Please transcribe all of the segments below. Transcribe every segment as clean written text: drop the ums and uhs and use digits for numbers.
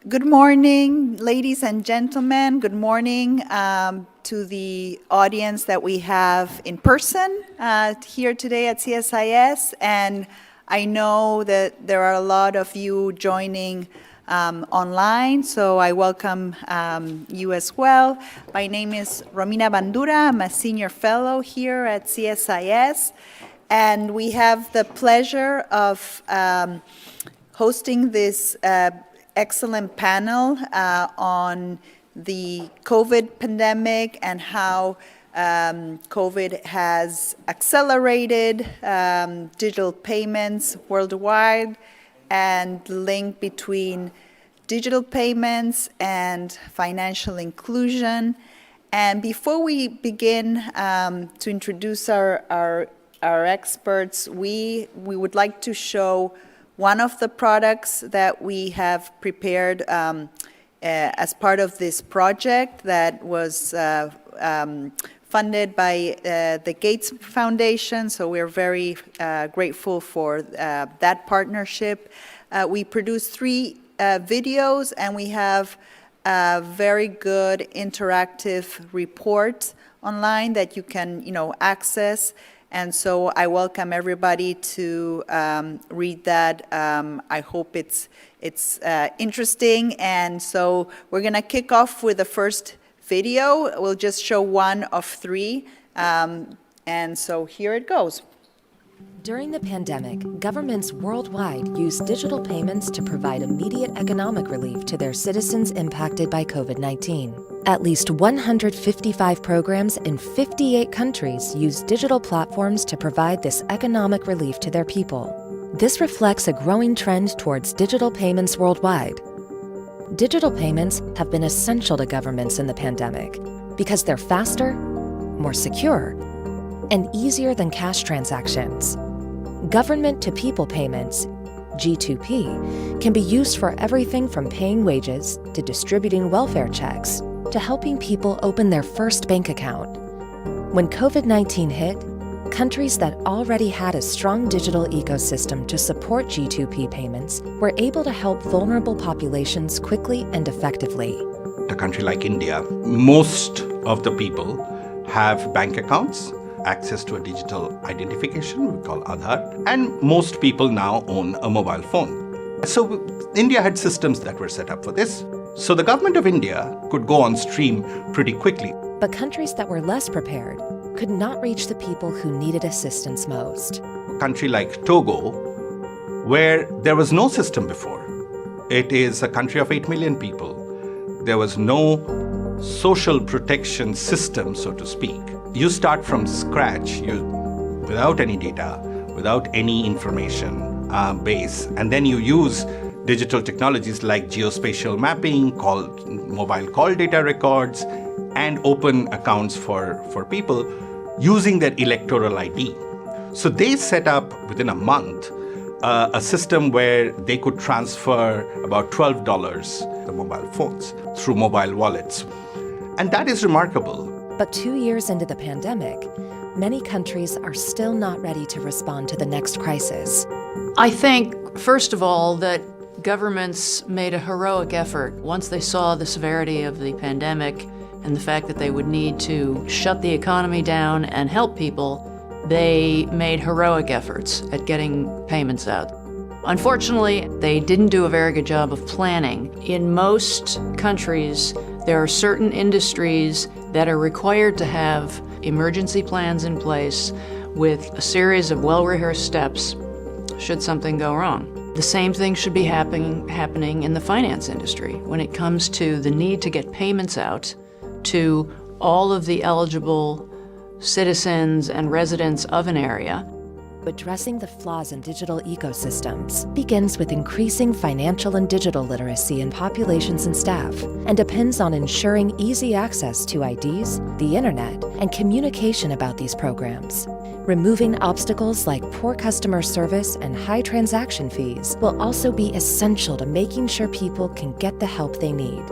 Good morning, ladies and gentlemen. Good morning to the audience that we have in person here today at CSIS. And I know that there are a lot of you joining online, so I welcome you as well. My name is Romina Bandura. I'm a senior fellow here at CSIS. And we have the pleasure of hosting this excellent panel on the COVID pandemic and how COVID has accelerated digital payments worldwide and the link between digital payments and financial inclusion. And before we begin to introduce our experts, we would like to show one of the products that we have prepared as part of this project that was funded by the Gates Foundation, so we're very grateful for that partnership. We produced 3 videos, and we have a very good interactive report online that you can, access. And so I welcome everybody to read that. I hope it's interesting. And so we're going to kick off with the first video. We'll just show one of 3. And so here it goes. During the pandemic, governments worldwide used digital payments to provide immediate economic relief to their citizens impacted by COVID-19. At least 155 programs in 58 countries use digital platforms to provide this economic relief to their people. This reflects a growing trend towards digital payments worldwide. Digital payments have been essential to governments in the pandemic because they're faster, more secure, and easier than cash transactions. Government-to-people payments, G2P, can be used for everything from paying wages to distributing welfare checks to helping people open their first bank account. When COVID-19 hit, countries that already had a strong digital ecosystem to support G2P payments were able to help vulnerable populations quickly and effectively. A country like India, most of the people have bank accounts, access to a digital identification we call Aadhaar, and most people now own a mobile phone. So India had systems that were set up for this. So the government of India could go on stream pretty quickly. But countries that were less prepared could not reach the people who needed assistance most. A country like Togo, where there was no system before. It is a country of 8 million people. There was no social protection system, so to speak. You start from scratch, without any data, without any information base, and then you use digital technologies like geospatial mapping, mobile call data records, and open accounts for people using their electoral ID. So they set up within a month a system where they could transfer about $12 the mobile phones through mobile wallets. And that is remarkable. But 2 years into the pandemic, many countries are still not ready to respond to the next crisis. I think, first of all, that governments made a heroic effort once they saw the severity of the pandemic and the fact that they would need to shut the economy down and help people. They made heroic efforts at getting payments out. Unfortunately, they didn't do a very good job of planning. In most countries, there are certain industries that are required to have emergency plans in place with a series of well-rehearsed steps should something go wrong. The same thing should be happening in the finance industry when it comes to the need to get payments out to all of the eligible citizens and residents of an area. Addressing the flaws in digital ecosystems begins with increasing financial and digital literacy in populations and staff, and depends on ensuring easy access to IDs, the internet, and communication about these programs. Removing obstacles like poor customer service and high transaction fees will also be essential to making sure people can get the help they need.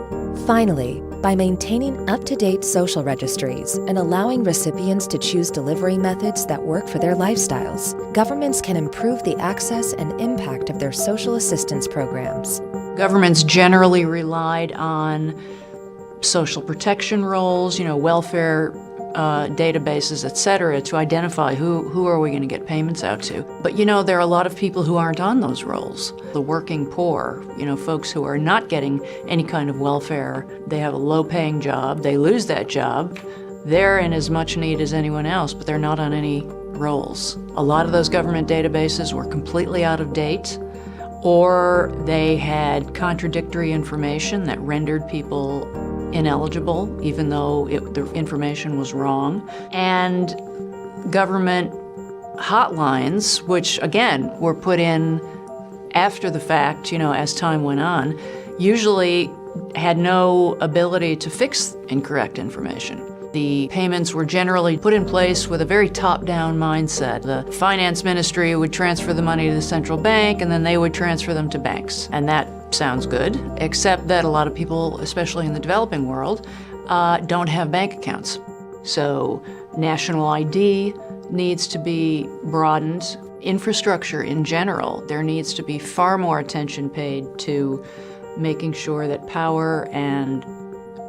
Finally, by maintaining up-to-date social registries and allowing recipients to choose delivery methods that work for their lifestyles, governments can improve the access and impact of their social assistance programs. Governments generally relied on social protection rolls, welfare databases, et cetera, to identify who are we going to get payments out to. But there are a lot of people who aren't on those rolls. The working poor, folks who are not getting any kind of welfare, they have a low-paying job, they lose that job, they're in as much need as anyone else, but they're not on any rolls. A lot of those government databases were completely out of date, or they had contradictory information that rendered people ineligible, even though the information was wrong. And government hotlines, which again were put in after the fact, as time went on, usually had no ability to fix incorrect information. The payments were generally put in place with a very top-down mindset. The finance ministry would transfer the money to the central bank, and then they would transfer them to banks. And that sounds good, except that a lot of people, especially in the developing world, don't have bank accounts. So national ID needs to be broadened. Infrastructure in general, there needs to be far more attention paid to making sure that power and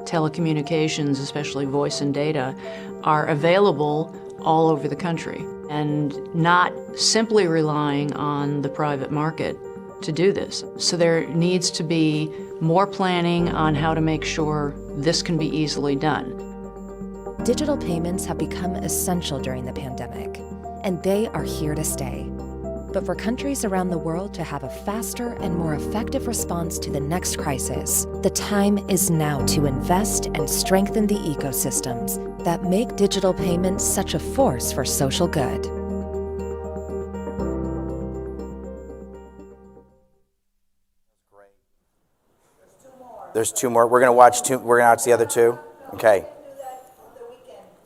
telecommunications, especially voice and data, are available all over the country, and not simply relying on the private market to do this. So there needs to be more planning on how to make sure this can be easily done. Digital payments have become essential during the pandemic, and they are here to stay. But for countries around the world to have a faster and more effective response to the next crisis, the time is now to invest and strengthen the ecosystems that make digital payments such a force for social good. There's two more. We're gonna watch two. We're gonna watch the other two. Okay.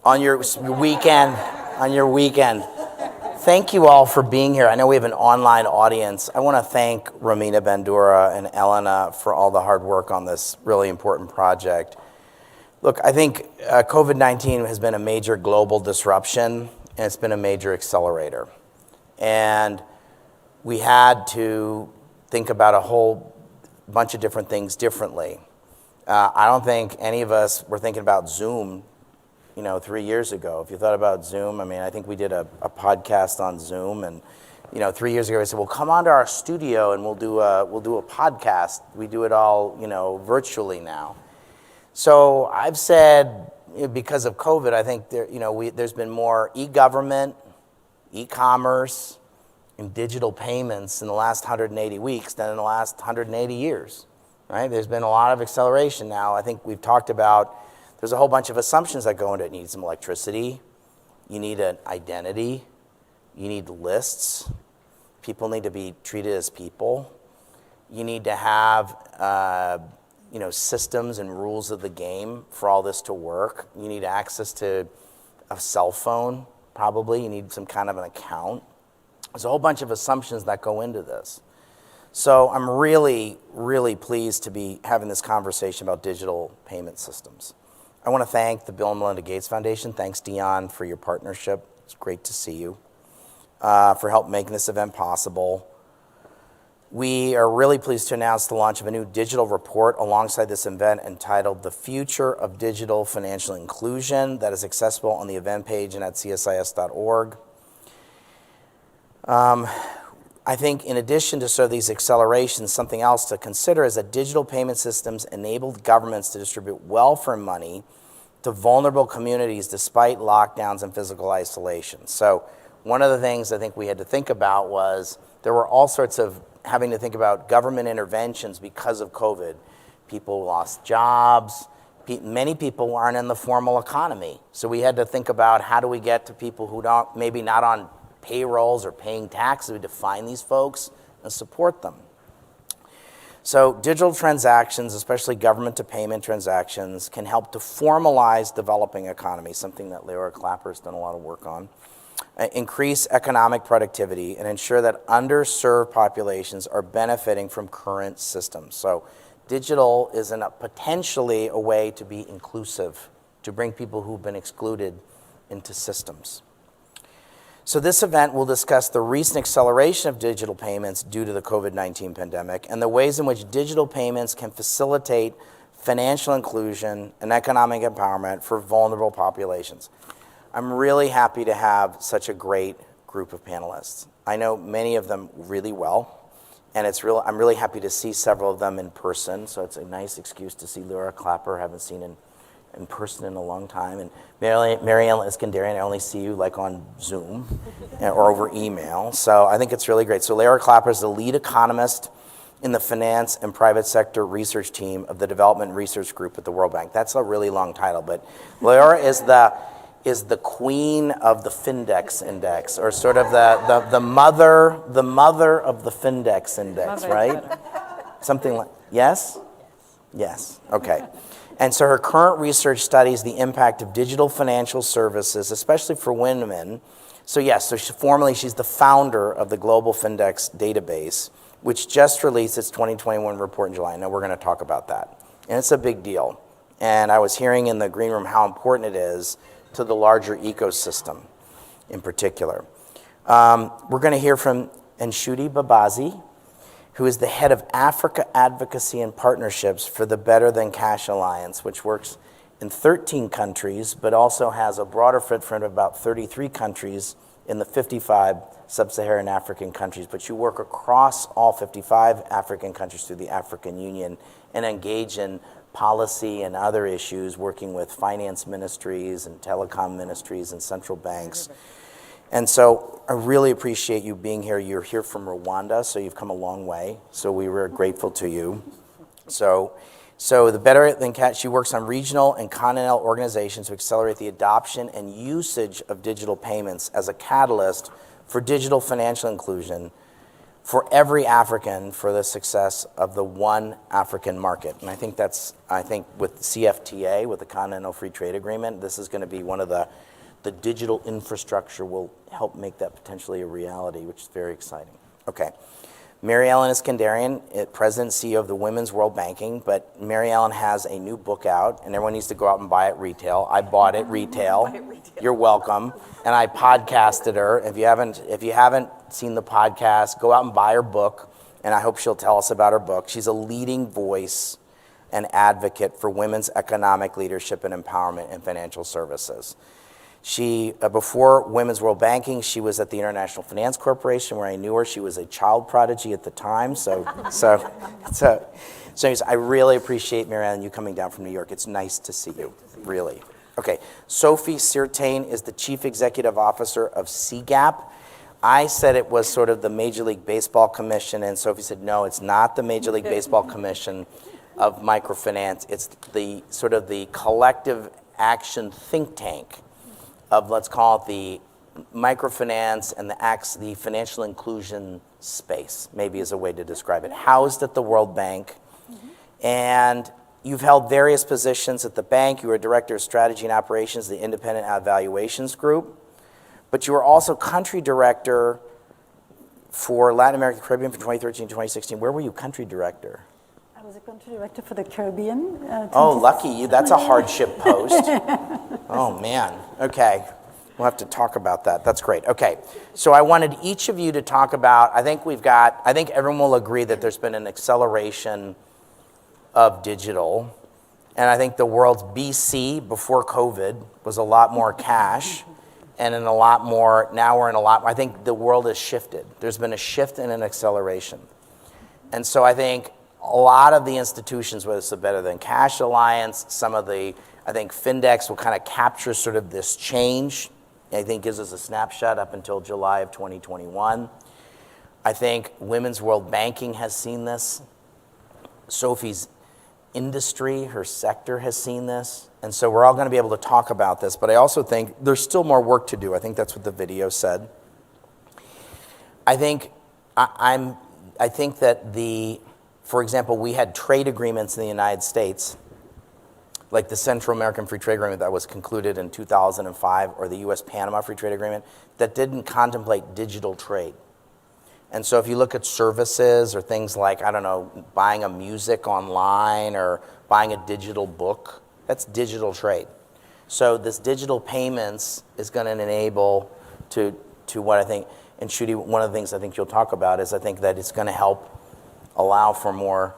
On your weekend. On your weekend. Thank you all for being here. I know we have an online audience. I want to thank Romina Bandura and Elena for all the hard work on this really important project. Look, I think COVID-19 has been a major global disruption, and it's been a major accelerator. And we had to think about a whole bunch of different things differently. I don't think any of us were thinking about Zoom 3 years ago. If you thought about Zoom, I think we did a podcast on Zoom, and 3 years ago I said, well, come onto our studio and we'll do a podcast. We do it all virtually now. So I've said, because of COVID, I think there's been more e-government, e-commerce, and digital payments in the last 180 weeks than in the last 180 years. Right? There's been a lot of acceleration now. I think we've talked about. There's a whole bunch of assumptions that go into it. You need some electricity. You need an identity. You need lists. People need to be treated as people. You need to have, systems and rules of the game for all this to work. You need access to a cell phone, probably. You need some kind of an account. There's a whole bunch of assumptions that go into this. So I'm really, really pleased to be having this conversation about digital payment systems. I want to thank the Bill and Melinda Gates Foundation. Thanks, Dion, for your partnership. It's great to see you, for help making this event possible. We are really pleased to announce the launch of a new digital report alongside this event entitled The Future of Digital Financial Inclusion, that is accessible on the event page and at csis.org. I think in addition to sort of these accelerations, something else to consider is that digital payment systems enabled governments to distribute welfare money to vulnerable communities despite lockdowns and physical isolation. So one of the things I think we had to think about was there were all sorts of having to think about government interventions because of COVID. People lost jobs. Many people aren't in the formal economy. So we had to think about how do we get to people who don't, maybe not on payrolls or paying taxes. We define these folks and support them. So digital transactions, especially government-to-payment transactions, can help to formalize developing economies, something that Laura Clapper's done a lot of work on, increase economic productivity, and ensure that underserved populations are benefiting from current systems. So digital is potentially a way to be inclusive, to bring people who've been excluded into systems. So this event will discuss the recent acceleration of digital payments due to the COVID-19 pandemic and the ways in which digital payments can facilitate financial inclusion and economic empowerment for vulnerable populations. I'm really happy to have such a great group of panelists. I know many of them really well, and I'm really happy to see several of them in person, so it's a nice excuse to see Laura Clapper, haven't seen in person in a long time, and Mary Ellen Iskandarian, I only see you like on Zoom or over email, so I think it's really great. So Laura Clapper is the lead economist in the finance and private sector research team of the Development Research Group at the World Bank. That's a really long title, but Laura is the queen of the Fendex index, or sort of the mother of the Fendex index, right? Something like, yes? Yes, okay. And so her current research studies the impact of digital financial services, especially for women. So yes, so she's the founder of the Global Fendex database, which just released its 2021 report in July. Now we're going to talk about that. And it's a big deal. And I was hearing in the green room how important it is to the larger ecosystem in particular. We're going to hear from Anshuti Babazi, who is the head of Africa Advocacy and Partnerships for the Better Than Cash Alliance, which works in 13 countries, but also has a broader footprint of about 33 countries in the 55 sub-Saharan African countries. But you work across all 55 African countries through the African Union and engage in policy and other issues, working with finance ministries and telecom ministries and central banks. And so I really appreciate you being here. You're here from Rwanda, so you've come a long way. So we were grateful to you. So the Better Than Cash, she works on regional and continental organizations to accelerate the adoption and usage of digital payments as a catalyst for digital financial inclusion for every African for the success of the one African market. And I think with CFTA, with the Continental Free Trade Agreement, this is going to be one of the digital infrastructure will help make that potentially a reality, which is very exciting. Okay. Mary Ellen Iskandarian, President and CEO of the Women's World Banking, but Mary Ellen has a new book out, and everyone needs to go out and buy it retail. I bought it retail. You're welcome. And I podcasted her. If you haven't seen the podcast, go out and buy her book, and I hope she'll tell us about her book. She's a leading voice and advocate for women's economic leadership and empowerment in financial services. She, before Women's World Banking, she was at the International Finance Corporation, where I knew her. She was a child prodigy at the time. So I really appreciate, Mary Ellen, you coming down from New York. It's nice to see you, really. Okay, Sophie Sirtain is the Chief Executive Officer of Cgap. I said it was sort of the Major League Baseball Commission, and Sophie said, no, it's not the Major League Baseball Commission of microfinance. It's the sort of the collective action think tank of, let's call it, the microfinance and the financial inclusion space, maybe is a way to describe it, housed at the World Bank. And you've held various positions at the bank. You were Director of Strategy and Operations of the Independent Evaluations Group, but you were also Country Director for Latin America and Caribbean from 2013 to 2016. Where were you Country Director? I was a Country Director for the Caribbean. Oh, lucky you. That's a hardship post. Oh, man. Okay. We'll have to talk about that. That's great. Okay. So I wanted each of you to talk about, I think everyone will agree that there's been an acceleration of digital. And I think the world's BC before COVID was a lot more cash and in a lot more, now we're in a lot, I think the world has shifted. There's been a shift and an acceleration. And so I think a lot of the institutions, whether it's the Better Than Cash Alliance, I think Fendex will kind of capture sort of this change. I think gives us a snapshot up until July of 2021. I think Women's World Banking has seen this. Sophie's industry, her sector has seen this. And so we're all going to be able to talk about this. But I also think there's still more work to do. I think that's what the video said. I think that for example, we had trade agreements in the United States, like the Central American Free Trade Agreement that was concluded in 2005, or the U.S.-Panama Free Trade Agreement, that didn't contemplate digital trade. And so if you look at services or things like, I don't know, buying a music online or buying a digital book, that's digital trade. So this digital payments is going to enable to to what I think, and Shruti, one of the things I think you'll talk about is I think that it's going to help allow for more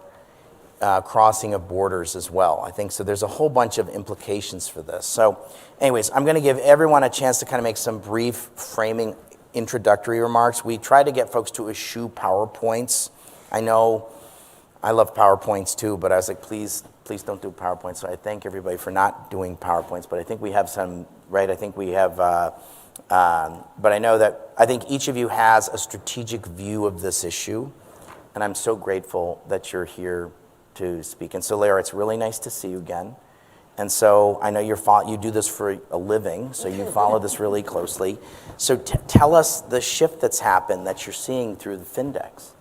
crossing of borders as well. I think so. There's a whole bunch of implications for this. So anyways, I'm going to give everyone a chance to kind of make some brief framing introductory remarks. We try to get folks to eschew PowerPoints. I know I love PowerPoints too, but I was like, please don't do PowerPoints. So I thank everybody for not doing PowerPoints, but I think we have some, right? I think we have, but I know that I think each of you has a strategic view of this issue, and I'm so grateful that you're here to speak. And so, Lara, it's really nice to see you again. And so I know you do this for a living, so you follow this really closely. So tell us the shift that's happened that you're seeing through the Fendex.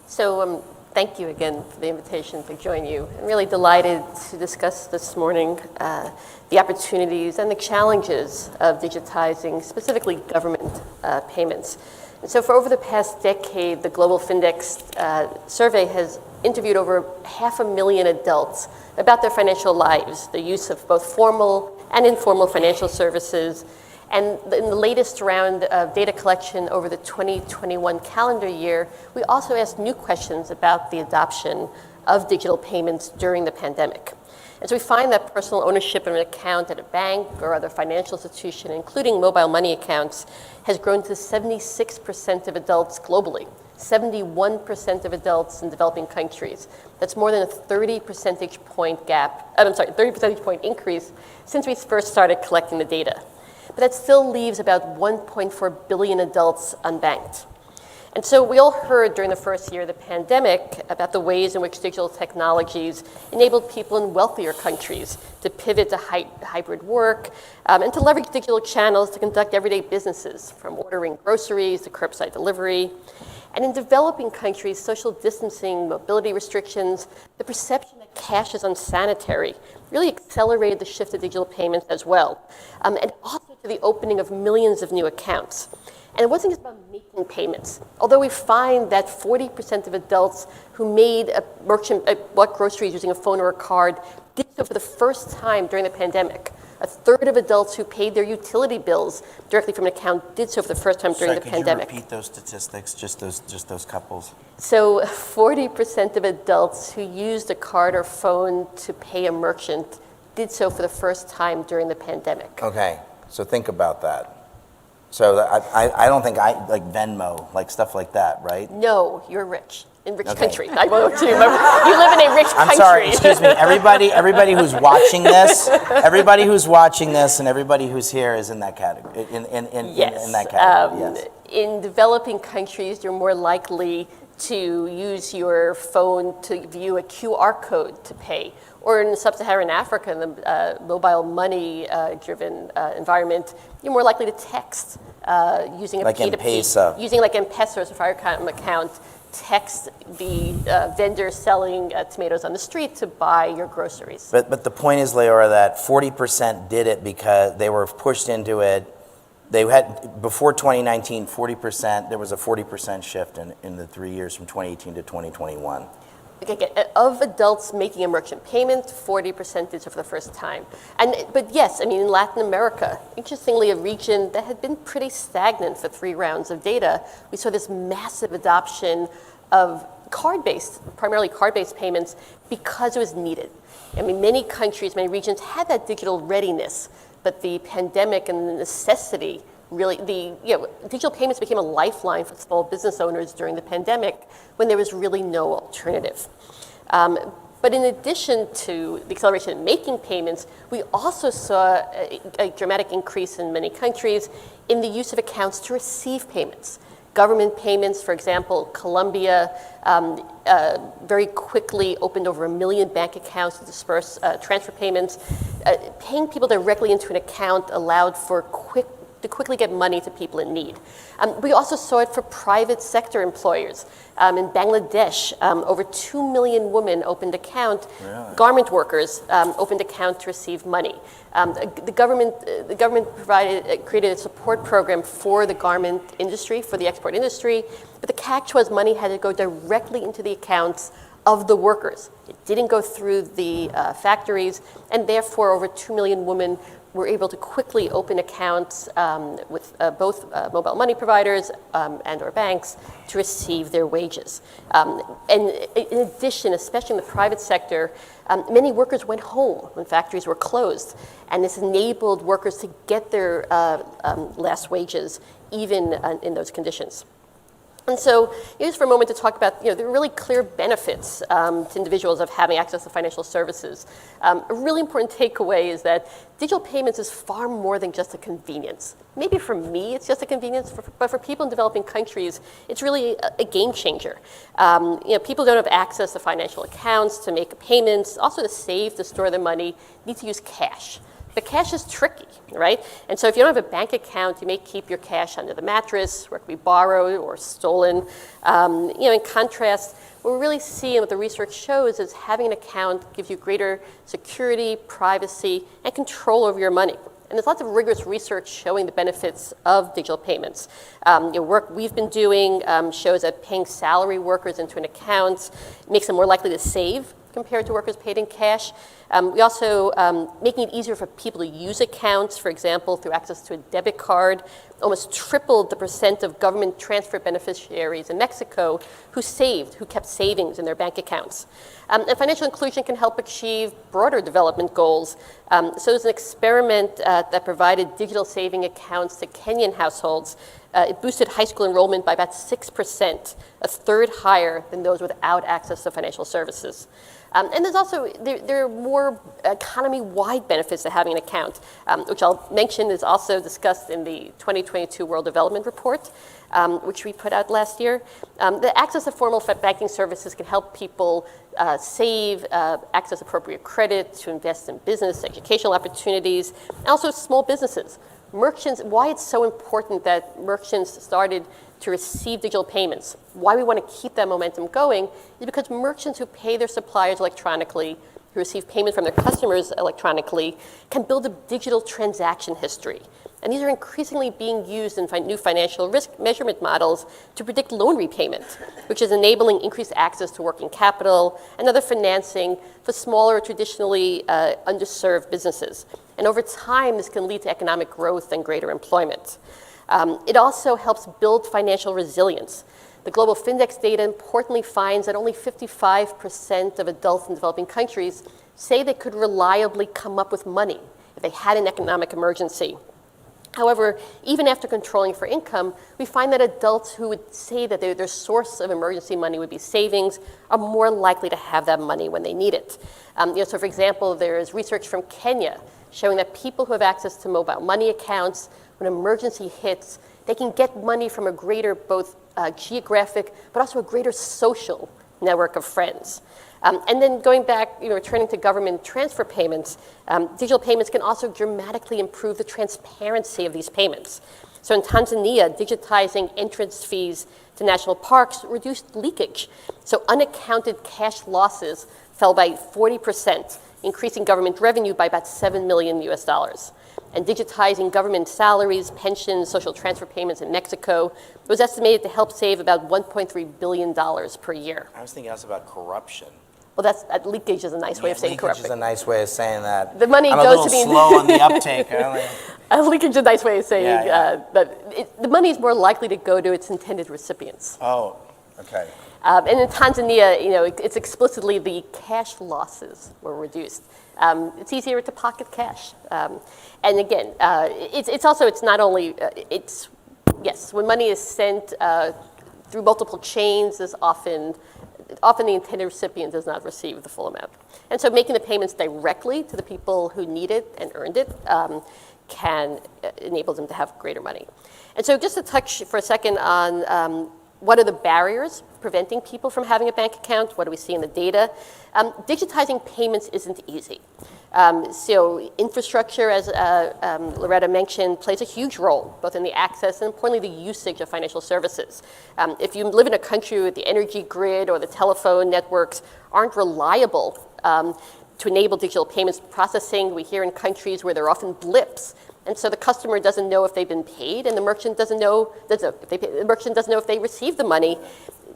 So thank you again for the invitation to join you. I'm really delighted to discuss this morning the opportunities and the challenges of digitizing, specifically government payments. And so for over the past decade, the Global Fendex survey has interviewed over 500,000 adults about their financial lives, the use of both formal and informal financial services. And in the latest round of data collection over the 2021 calendar year, we also asked new questions about the adoption of digital payments during the pandemic. And so we find that personal ownership of an account at a bank or other financial institution, including mobile money accounts, has grown to 76% of adults globally. 71% of adults in developing countries. That's more than a 30 percentage point 30 percentage point increase since we first started collecting the data. But that still leaves about 1.4 billion adults unbanked. And so we all heard during the first year of the pandemic about the ways in which digital technologies enabled people in wealthier countries to pivot to hybrid work and to leverage digital channels to conduct everyday businesses, from ordering groceries to curbside delivery. And in developing countries, social distancing, mobility restrictions, the perception that cash is unsanitary really accelerated the shift to digital payments as well, and also to the opening of millions of new accounts. And it wasn't just about making payments, although we find that 40% of adults who bought groceries using a phone or a card did so for the first time during the pandemic. A third of adults who paid their utility bills directly from an account did so for the first time during the pandemic. Could you repeat those statistics, just those couples? So 40% of adults who used a card or phone to pay a merchant did so for the first time during the pandemic. Okay, so think about that. So I don't think like Venmo, like stuff like that, right? No, you're rich. In rich country. I want to remember. You live in a rich country. I'm sorry, excuse me. Everybody who's watching this, and everybody who's here is in that category. In that category. Yes. In developing countries, you're more likely to use your phone to view a QR code to pay. Or in sub-Saharan Africa, in the mobile money-driven environment, you're more likely to text using a like P2P. M-Pesa. Using like M-Pesa as a Firecom account, text the vendor selling tomatoes on the street to buy your groceries. But the point is, Leora, that 40% did it because they were pushed into it. They had, before 2019, 40%, there was a 40% shift in the 3 years from 2018 to 2021. Okay, of adults making a merchant payment, 40% did so for the first time. But yes, I mean, in Latin America, interestingly, a region that had been pretty stagnant for 3 rounds of data, we saw this massive adoption of primarily card-based payments because it was needed. I mean, many countries, many regions had that digital readiness, but the pandemic and the necessity digital payments became a lifeline for small business owners during the pandemic when there was really no alternative. But in addition to the acceleration in making payments, we also saw a dramatic increase in many countries in the use of accounts to receive payments. Government payments, for example, Colombia very quickly opened over 1 million bank accounts to disperse transfer payments. Paying people directly into an account allowed for to quickly get money to people in need. We also saw it for private sector employers. In Bangladesh, over 2 million women opened account. Really? Garment workers opened account to receive money. The government created a support program for the garment industry, for the export industry, but the catch was money had to go directly into the accounts of the workers. It didn't go through the factories, and therefore over 2 million women were able to quickly open accounts with both mobile money providers and or banks to receive their wages. And in addition, especially in the private sector, many workers went home when factories were closed, and this enabled workers to get their last wages even in those conditions. And so, just for a moment to talk about, the really clear benefits to individuals of having access to financial services. A really important takeaway is that digital payments is far more than just a convenience. Maybe for me, it's just a convenience, but for people in developing countries, it's really a game changer. People don't have access to financial accounts, to make payments, also to save, to store their money, need to use cash. But cash is tricky, right? And so if you don't have a bank account, you may keep your cash under the mattress, where it can be borrowed or stolen. In contrast, what we really see and what the research shows is having an account gives you greater security, privacy, and control over your money. And there's lots of rigorous research showing the benefits of digital payments. Work we've been doing shows that paying salary workers into an account makes them more likely to save compared to workers paid in cash. We also, making it easier for people to use accounts, for example, through access to a debit card, almost tripled the percent of government transfer beneficiaries in Mexico who kept savings in their bank accounts. And financial inclusion can help achieve broader development goals. So there's an experiment that provided digital saving accounts to Kenyan households. It boosted high school enrollment by about 6%, a third higher than those without access to financial services. And there's also, there are more economy-wide benefits to having an account, which I'll mention is also discussed in the 2022 World Development Report, which we put out last year. The access to formal banking services can help people save, access appropriate credit to invest in business, educational opportunities, and also small businesses. Merchants, why it's so important that merchants started to receive digital payments, why we want to keep that momentum going, is because merchants who pay their suppliers electronically, who receive payment from their customers electronically, can build a digital transaction history. And these are increasingly being used in new financial risk measurement models to predict loan repayment, which is enabling increased access to working capital and other financing for smaller, traditionally underserved businesses. And over time, this can lead to economic growth and greater employment. It also helps build financial resilience. The global Fendex data importantly finds that only 55% of adults in developing countries say they could reliably come up with money if they had an economic emergency. However, even after controlling for income, we find that adults who would say that their source of emergency money would be savings are more likely to have that money when they need it. So for example, there is research from Kenya showing that people who have access to mobile money accounts, when an emergency hits, they can get money from a greater both geographic, but also a greater social network of friends. And then going back, returning to government transfer payments, digital payments can also dramatically improve the transparency of these payments. So in Tanzania, digitizing entrance fees to national parks reduced leakage. So unaccounted cash losses fell by 40%, increasing government revenue by about $7 million US. And digitizing government salaries, pensions, social transfer payments in Mexico was estimated to help save about $1.3 billion per year. I was thinking also about corruption. Well, leakage is a nice way of saying corruption. Leakage is a nice way of saying that. The money I'm goes to a little slow on the uptake. Leakage is a nice way of saying that the money is more likely to go to its intended recipients. Oh, okay. And in Tanzania, it's explicitly the cash losses were reduced. It's easier to pocket cash. And again, it's not only, yes, when money is sent through multiple chains, there's often the intended recipient does not receive the full amount. And so making the payments directly to the people who need it and earned it can enable them to have greater money. And so just to touch for a second on what are the barriers preventing people from having a bank account? What do we see in the data? Digitizing payments isn't easy. So infrastructure, as Loretta mentioned, plays a huge role, both in the access and importantly the usage of financial services. If you live in a country where the energy grid or the telephone networks aren't reliable to enable digital payments processing, we hear in countries where there are often blips. And so the customer doesn't know if they've been paid, and the merchant doesn't know if they received the money.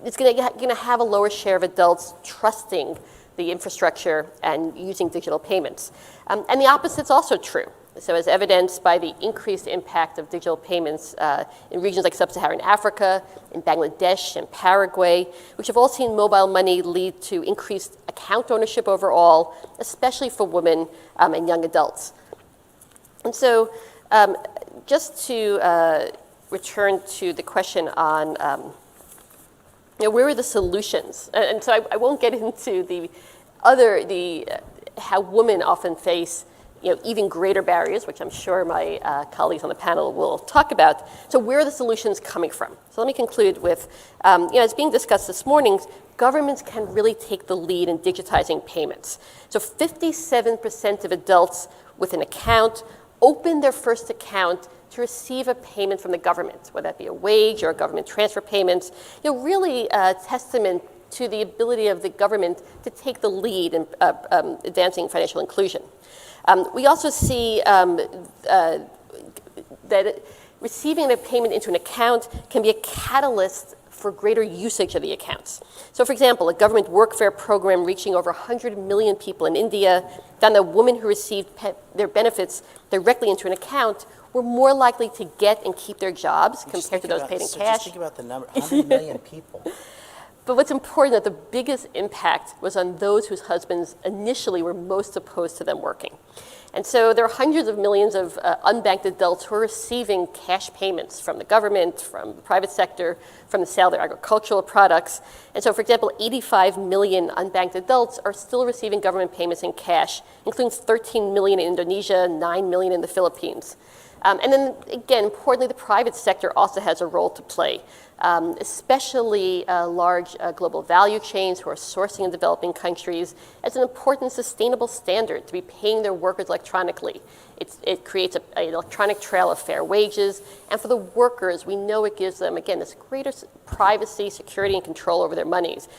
It's going to have a lower share of adults trusting the infrastructure and using digital payments. And the opposite's also true. So as evidenced by the increased impact of digital payments in regions like sub-Saharan Africa, in Bangladesh and Paraguay, which have all seen mobile money lead to increased account ownership overall, especially for women and young adults. And so just to return to the question on where are the solutions? And so I won't get into how women often face even greater barriers, which I'm sure my colleagues on the panel will talk about. So where are the solutions coming from? So let me conclude with, as being discussed this morning, governments can really take the lead in digitizing payments. So 57% of adults with an account open their first account to receive a payment from the government, whether that be a wage or a government transfer payments. Really a testament to the ability of the government to take the lead in advancing financial inclusion. We also see that receiving a payment into an account can be a catalyst for greater usage of the accounts. So for example, a government workfare program reaching over 100 million people in India found that women who received their benefits directly into an account were more likely to get and keep their jobs compared to those paid in cash. Just think about the number, 100 million people. But what's important is that the biggest impact was on those whose husbands initially were most opposed to them working. And so there are hundreds of millions of unbanked adults who are receiving cash payments from the government, from the private sector, from the sale of their agricultural products. And so, for example, 85 million unbanked adults are still receiving government payments in cash, including 13 million in Indonesia, 9 million in the Philippines. And then, again, importantly, the private sector also has a role to play, especially large global value chains who are sourcing in developing countries as an important sustainable standard to be paying their workers electronically. It creates an electronic trail of fair wages. And for the workers, we know it gives them, again, this greater privacy, security, and control over their monies.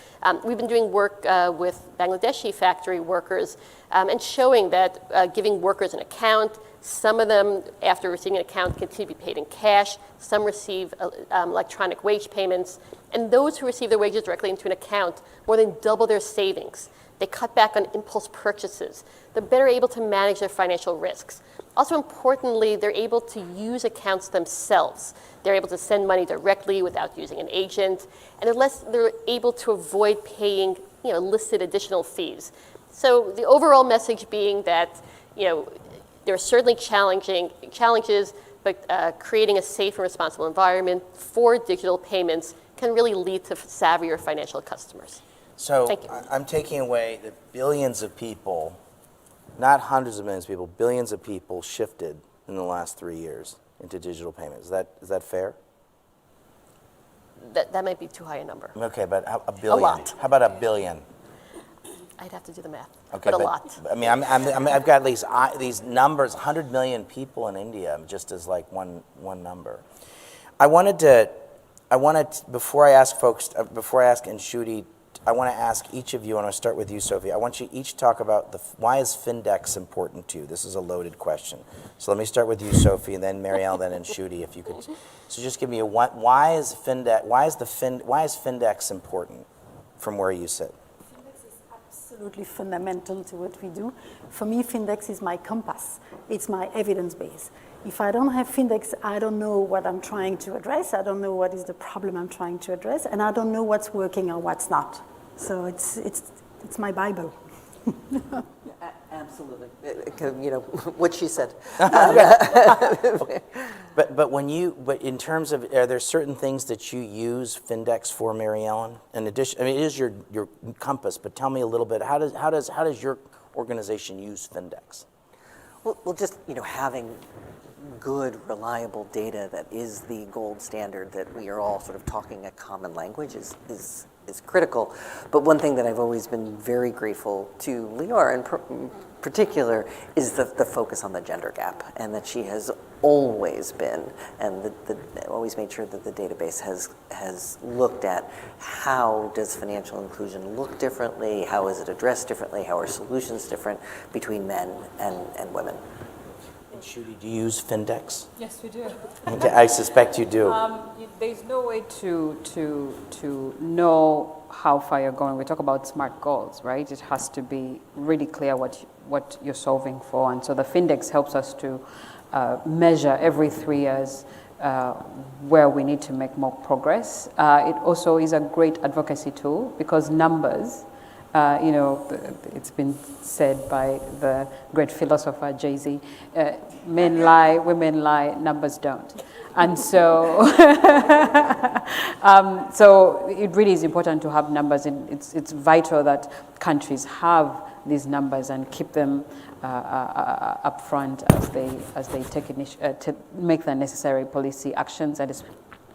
We've been doing work with Bangladeshi factory workers and showing that giving workers an account, some of them, after receiving an account, continue to be paid in cash. Some receive electronic wage payments. And those who receive their wages directly into an account more than double their savings. They cut back on impulse purchases. They're better able to manage their financial risks. Also importantly, they're able to use accounts themselves. They're able to send money directly without using an agent. And they're able to avoid paying listed additional fees. So the overall message being that there are certainly challenges, but creating a safe and responsible environment for digital payments can really lead to savvier financial customers. So Thank you. I'm taking away that billions of people, not hundreds of millions of people, billions of people shifted in the last 3 years into digital payments. Is that fair? That might be too high a number. Okay, but a billion. A lot. How about a billion? I'd have to do the math, Okay, but a lot. I mean, I've got these numbers, 100 million people in India, just as like one number. I wanted before I ask Nshudi, I want to ask each of you, and I'll start with you, Sophie. I want you each to talk about why is Fendex important to you? This is a loaded question. So let me start with you, Sophie, and then Marielle, then Nshudi, if you could. So just give me why is Fendex important from where you sit? Absolutely fundamental to what we do. For me, Fendex is my compass. It's my evidence base. If I don't have Fendex, I don't know what I'm trying to address. I don't know what is the problem I'm trying to address, and I don't know what's working or what's not. So it's my Bible. Absolutely. What she said. But in terms of, are there certain things that you use Fendex for, Mary Ellen? In addition, I mean, it is your compass, but tell me a little bit, how does your organization use Fendex? Well, just having good, reliable data that is the gold standard, that we are all sort of talking a common language is critical. But one thing that I've always been very grateful to Lior in particular is the focus on the gender gap, and that she has always been, and always made sure that the database has looked at how does financial inclusion look differently, how is it addressed differently, how are solutions different between men and women. Nshudi, do you use Fendex? Yes, we do. Okay, I suspect you do. There's no way to know how far you're going. We talk about SMART goals, right? It has to be really clear what you're solving for. And so the Fendex helps us to measure every 3 years where we need to make more progress. It also is a great advocacy tool because numbers, it's been said by the great philosopher Jay-Z, men lie, women lie, numbers don't. And so, so it really is important to have numbers. And it's vital that countries have these numbers and keep them up front as they take to make the necessary policy actions and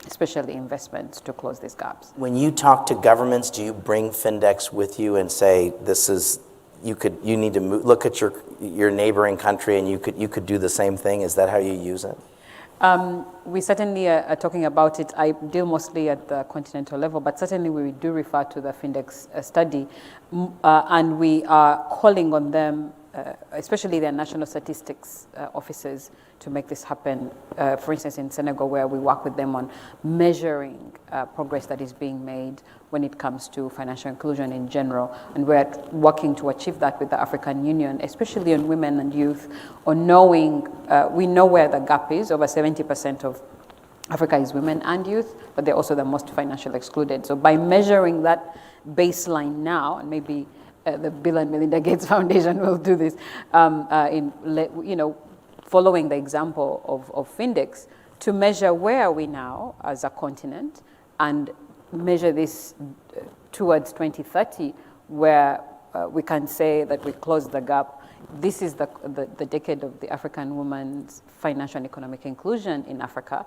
especially investments to close these gaps. When you talk to governments, do you bring Fendex with you and say, you need to look at your neighboring country and you could do the same thing? Is that how you use it? We certainly are talking about it. I deal mostly at the continental level, but certainly we do refer to the Fendex study, and we are calling on them, especially their national statistics officers, to make this happen. For instance, in Senegal, where we work with them on measuring progress that is being made when it comes to financial inclusion in general. And we're working to achieve that with the African Union, especially on women and youth, on knowing, we know where the gap is. Over 70% of Africa is women and youth, but they're also the most financially excluded. So by measuring that baseline now, and maybe the Bill and Melinda Gates Foundation will do this, following the example of Fendex, to measure where are we now as a continent and measure this towards 2030, where we can say that we closed the gap. This is the decade of the African woman's financial and economic inclusion in Africa,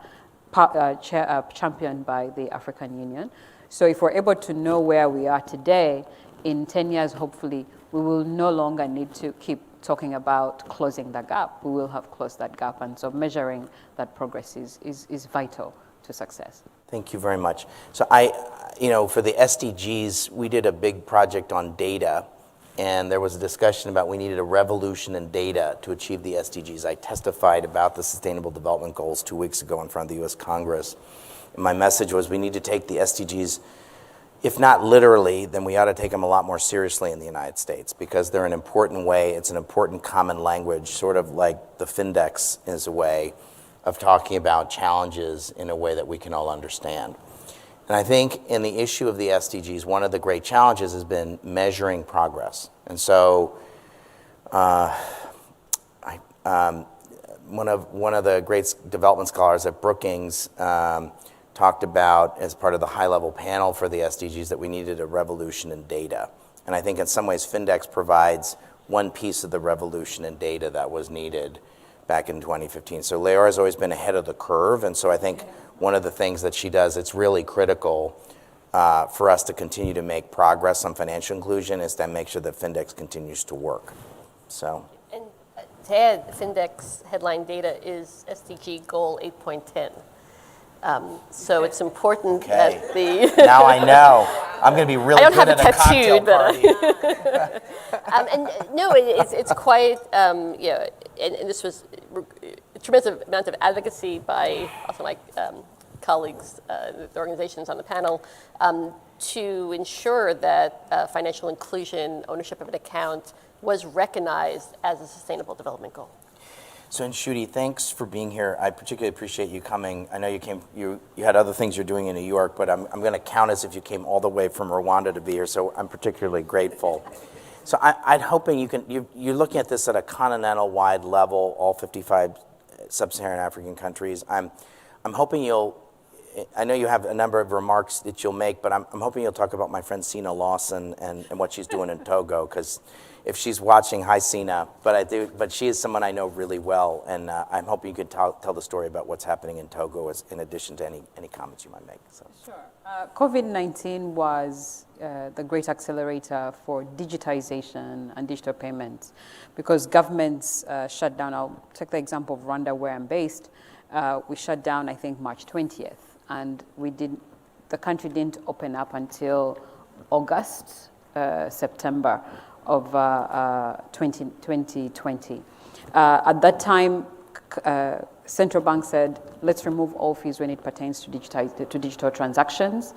championed by the African Union. So if we're able to know where we are today, in 10 years, hopefully, we will no longer need to keep talking about closing the gap. We will have closed that gap. And so measuring that progress is vital to success. Thank you very much. So for the SDGs, we did a big project on data, and there was a discussion about we needed a revolution in data to achieve the SDGs. I testified about the Sustainable Development Goals 2 weeks ago in front of the US Congress. And my message was we need to take the SDGs, if not literally, then we ought to take them a lot more seriously in the United States because they're an important way, it's an important common language, sort of like the Fendex is a way of talking about challenges in a way that we can all understand. And I think in the issue of the SDGs, one of the great challenges has been measuring progress. And so one of the great development scholars at Brookings talked about, as part of the high-level panel for the SDGs, that we needed a revolution in data. And I think in some ways Fendex provides one piece of the revolution in data that was needed back in 2015. So Leora has always been ahead of the curve, and so I think one of the things that she does, it's really critical for us to continue to make progress on financial inclusion, is to make sure that Fendex continues to work. So. And to add, Fendex headline data is SDG goal 8.10. So it's important that the... Now I know. I'm going to be really good at a cocktail party. And no, it's quite, and this was a tremendous amount of advocacy by also my colleagues, the organizations on the panel, to ensure that financial inclusion, ownership of an account, was recognized as a sustainable development goal. So, Nshudi, thanks for being here. I particularly appreciate you coming. I know you came. You had other things you're doing in New York, but I'm going to count as if you came all the way from Rwanda to be here. So I'm particularly grateful. So I'm hoping you can. You're looking at this at a continental-wide level, all 55 sub-Saharan African countries. I'm hoping you'll. I know you have a number of remarks that you'll make, but I'm hoping you'll talk about my friend Sina Lawson and what she's doing in Togo, because if she's watching, hi Sina, but she is someone I know really well, and I'm hoping you could tell the story about what's happening in Togo in addition to any comments you might make. So. Sure. COVID-19 was the great accelerator for digitization and digital payments, because governments shut down. I'll take the example of Rwanda, where I'm based. We shut down, I think, March 20th, and the country didn't open up until August, September of 2020. At that time, central bank said, let's remove all fees when it pertains to digital transactions.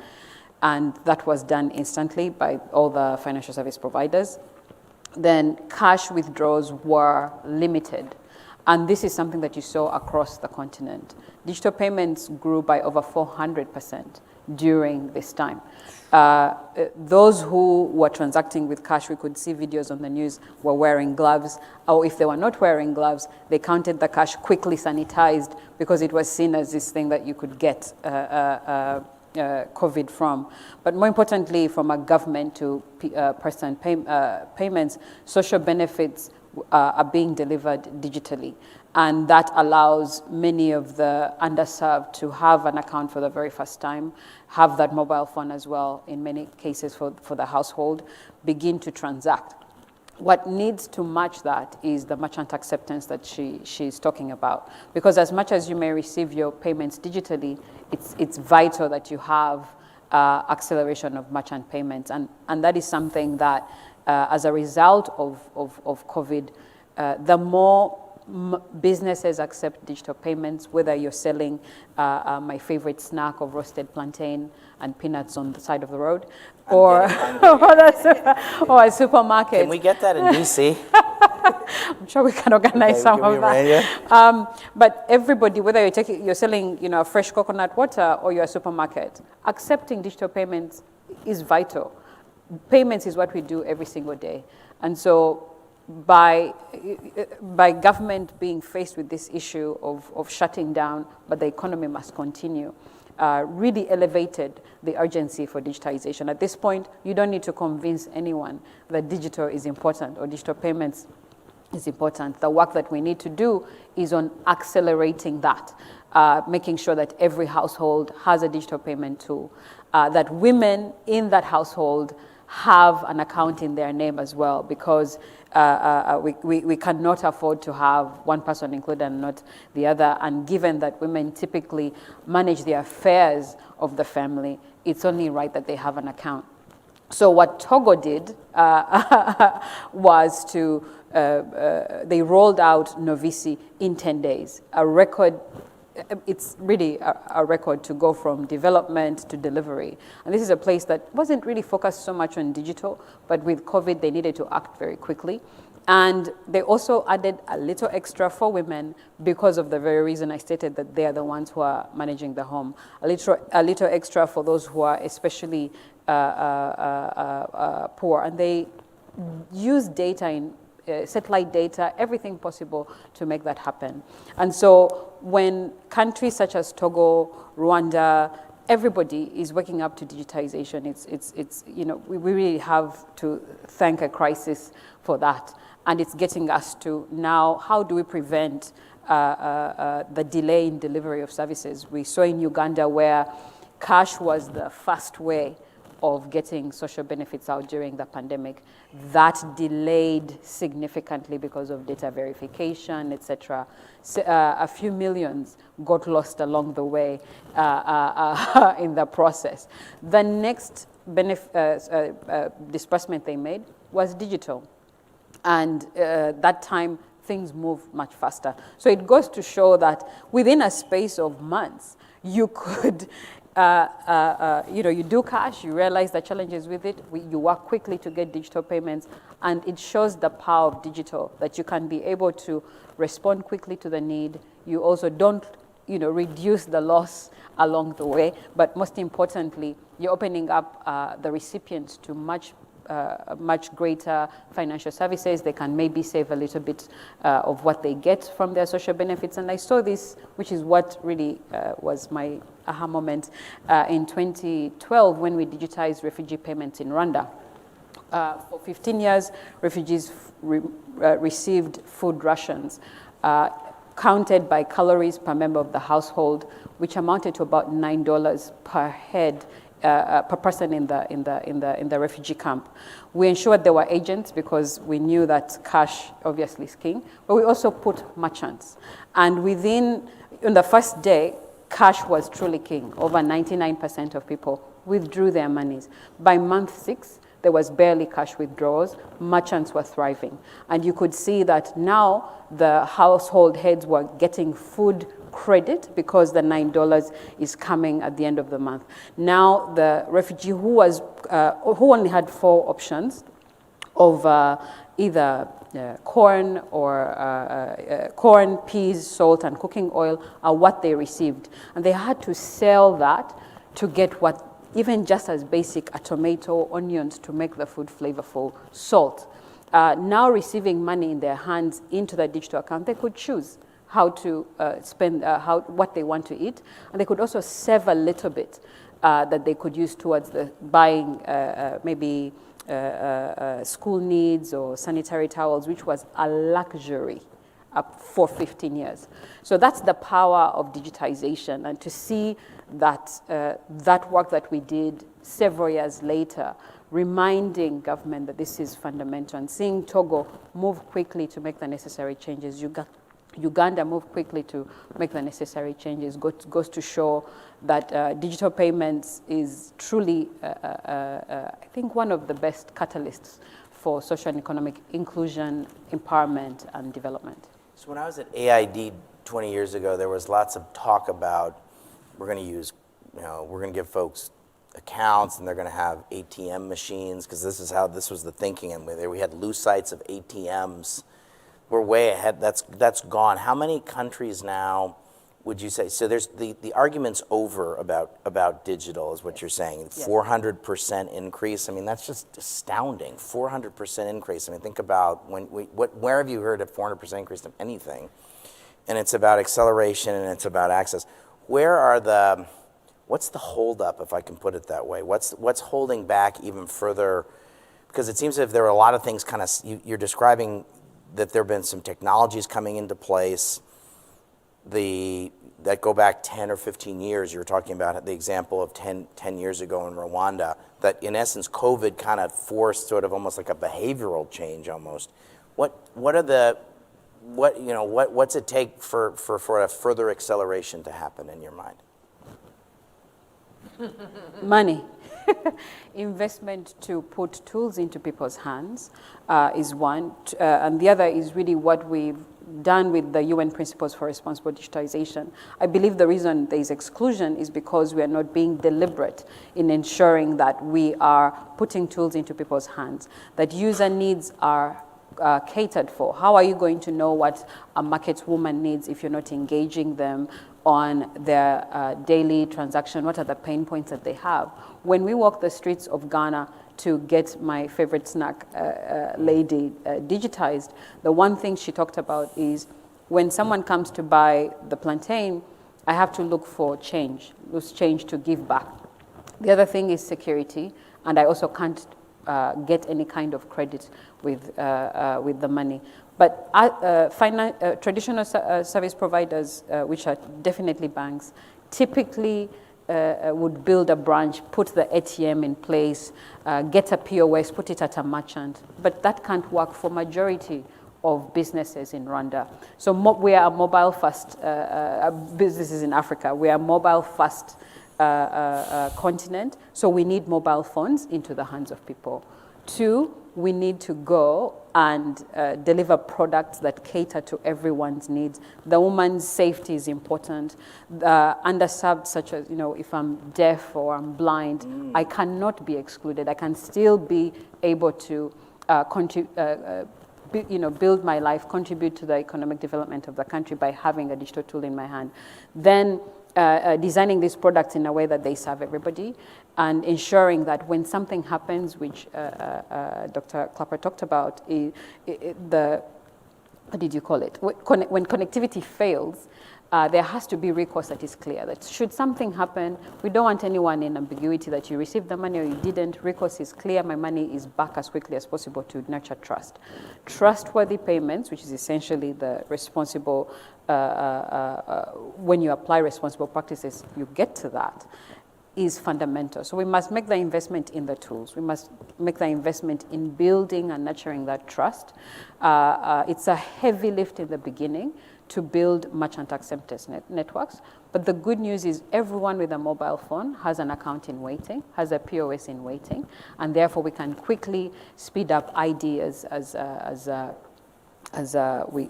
and that was done instantly by all the financial service providers. Then cash withdrawals were limited. And this is something that you saw across the continent. Digital payments grew by over 400% during this time. Those who were transacting with cash, we could see videos on the news, were wearing gloves, or if they were not wearing gloves, they counted the cash, quickly sanitized, because it was seen as this thing that you could get COVID from. But more importantly, from a government to person payments, social benefits are being delivered digitally. And that allows many of the underserved to have an account for the very first time, have that mobile phone as well, in many cases for the household, begin to transact. What needs to match that is the merchant acceptance that she's talking about. Because as much as you may receive your payments digitally, it's vital that you have acceleration of merchant payments. And that is something that, as a result of COVID, the more businesses accept digital payments, whether you're selling my favorite snack of roasted plantain and peanuts on the side of the road, or a supermarket. Can we get that in DC? I'm sure we can organize some of that. But everybody, whether you're selling a fresh coconut water or you're a supermarket, accepting digital payments is vital. Payments is what we do every single day. And so by government being faced with this issue of shutting down, but the economy must continue, really elevated the urgency for digitization. At this point, you don't need to convince anyone that digital is important or digital payments is important. The work that we need to do is on accelerating that, making sure that every household has a digital payment tool, that women in that household have an account in their name as well, because we cannot afford to have one person included and not the other. And given that women typically manage the affairs of the family, it's only right that they have an account. So what Togo did was to, they rolled out Novisi in 10 days, a record. It's really a record to go from development to delivery. And this is a place that wasn't really focused so much on digital, but with COVID, they needed to act very quickly. And they also added a little extra for women because of the very reason I stated, that they are the ones who are managing the home. A little extra for those who are especially poor. And they use data in satellite data, everything possible to make that happen. And so when countries such as Togo, Rwanda, everybody is waking up to digitization, it's we really have to thank a crisis for that. And it's getting us to now, how do we prevent the delay in delivery of services? We saw in Uganda where cash was the fast way of getting social benefits out during the pandemic. That delayed significantly because of data verification, etc. So, a few millions got lost along the way in the process. The next disbursement they made was digital. And that time, things move much faster. So it goes to show that within a space of months, you could you do cash, you realize the challenges with it, you work quickly to get digital payments, and it shows the power of digital, that you can be able to respond quickly to the need. You also don't reduce the loss along the way, but most importantly, you're opening up the recipients to much greater financial services. They can maybe save a little bit of what they get from their social benefits. And I saw this, which is what really was my aha moment, in 2012 when we digitized refugee payments in Rwanda. For 15 years, refugees received food rations counted by calories per member of the household, which amounted to about $9 per head per person in the refugee camp. We ensured there were agents because we knew that cash obviously is king, but we also put merchants. And in the first day, cash was truly king. Over 99% of people withdrew their monies. By month 6, there was barely cash withdrawals. Merchants were thriving. And you could see that now the household heads were getting food credit because the $9 is coming at the end of the month. Now the refugee who only had 4 options of either corn or corn, peas, salt, and cooking oil are what they received. And they had to sell that to get what, even just as basic, a tomato, onions to make the food flavorful, salt. Now receiving money in their hands into the digital account, they could choose how to spend, what they want to eat. And they could also save a little bit that they could use towards the buying maybe school needs or sanitary towels, which was a luxury for 15 years. So that's the power of digitization, and to see that that work that we did several years later, reminding government that this is fundamental, and seeing Togo move quickly to make the necessary changes, Uganda move quickly to make the necessary changes, goes to show that digital payments is truly, I think, one of the best catalysts for social and economic inclusion, empowerment, and development. So when I was at AID 20 years ago, there was lots of talk about we're going to use, we're going to give folks accounts and they're going to have ATM machines, because this was the thinking, and we had loose sites of ATMs. We're way ahead. That's gone. How many countries now would you say? So there's the argument's over about digital, is what you're saying. 400% increase. I mean, that's just astounding. 400% increase. I mean, think about where have you heard a 400% increase of anything? And it's about acceleration and it's about access. What's the holdup, if I can put it that way? What's holding back even further? Because it seems as if there are a lot of things you're describing, that there have been some technologies coming into place that go back 10 or 15 years. You were talking about the example of 10 years ago in Rwanda, that in essence COVID kind of forced sort of almost like a behavioral change almost. What's it take for a further acceleration to happen in your mind? Money. Investment to put tools into people's hands is one, and the other is really what we've done with the UN Principles for Responsible Digitization. I believe the reason there is exclusion is because we are not being deliberate in ensuring that we are putting tools into people's hands, that user needs are catered for. How are you going to know what a market woman needs if you're not engaging them on their daily transaction? What are the pain points that they have? When we walk the streets of Ghana to get my favorite snack lady digitized, the one thing she talked about is when someone comes to buy the plantain, I have to look for change, loose change to give back. The other thing is security, and I also can't get any kind of credit with the money. But traditional service providers, which are definitely banks, typically would build a branch, put the ATM in place, get a POS, put it at a merchant. But that can't work for majority of businesses in Rwanda. So we are a mobile-first businesses in Africa. We are a mobile-first continent, so we need mobile phones into the hands of people. 2, we need to go and deliver products that cater to everyone's needs. The woman's safety is important. The underserved, such as, if I'm deaf or I'm blind, I cannot be excluded. I can still be able to build my life, contribute to the economic development of the country by having a digital tool in my hand. Then designing these products in a way that they serve everybody, and ensuring that when something happens, which Dr. Clapper talked about, what did you call it? When connectivity fails, there has to be recourse that is clear. That should something happen, we don't want anyone in ambiguity that you received the money or you didn't. Recourse is clear, my money is back as quickly as possible to nurture trust. Trustworthy payments, which is essentially the responsible, when you apply responsible practices, you get to that, is fundamental. So we must make the investment in the tools. We must make the investment in building and nurturing that trust. It's a heavy lift in the beginning to build merchant acceptance networks. But the good news is everyone with a mobile phone has an account in waiting, has a POS in waiting, and therefore we can quickly speed up ID as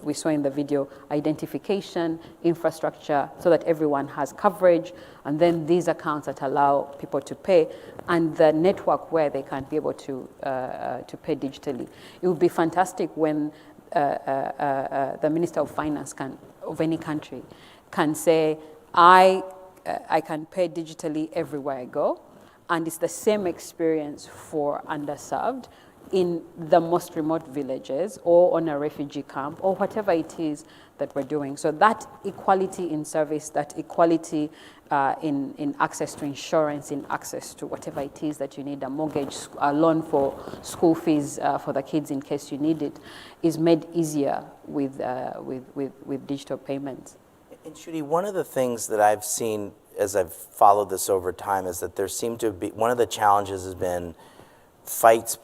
we saw in the video, identification, infrastructure, so that everyone has coverage, and then these accounts that allow people to pay, and the network where they can be able to pay digitally. It would be fantastic when the Minister of Finance of any country can say, I can pay digitally everywhere I go, and it's the same experience for underserved in the most remote villages or on a refugee camp or whatever it is that we're doing. So that equality in service, that equality in access to insurance, in access to whatever it is that you need, a mortgage, a loan for school fees for the kids in case you need it, is made easier with digital payments. And Shruti, one of the things that I've seen as I've followed this over time is that there seemed to be, one of the challenges has been fights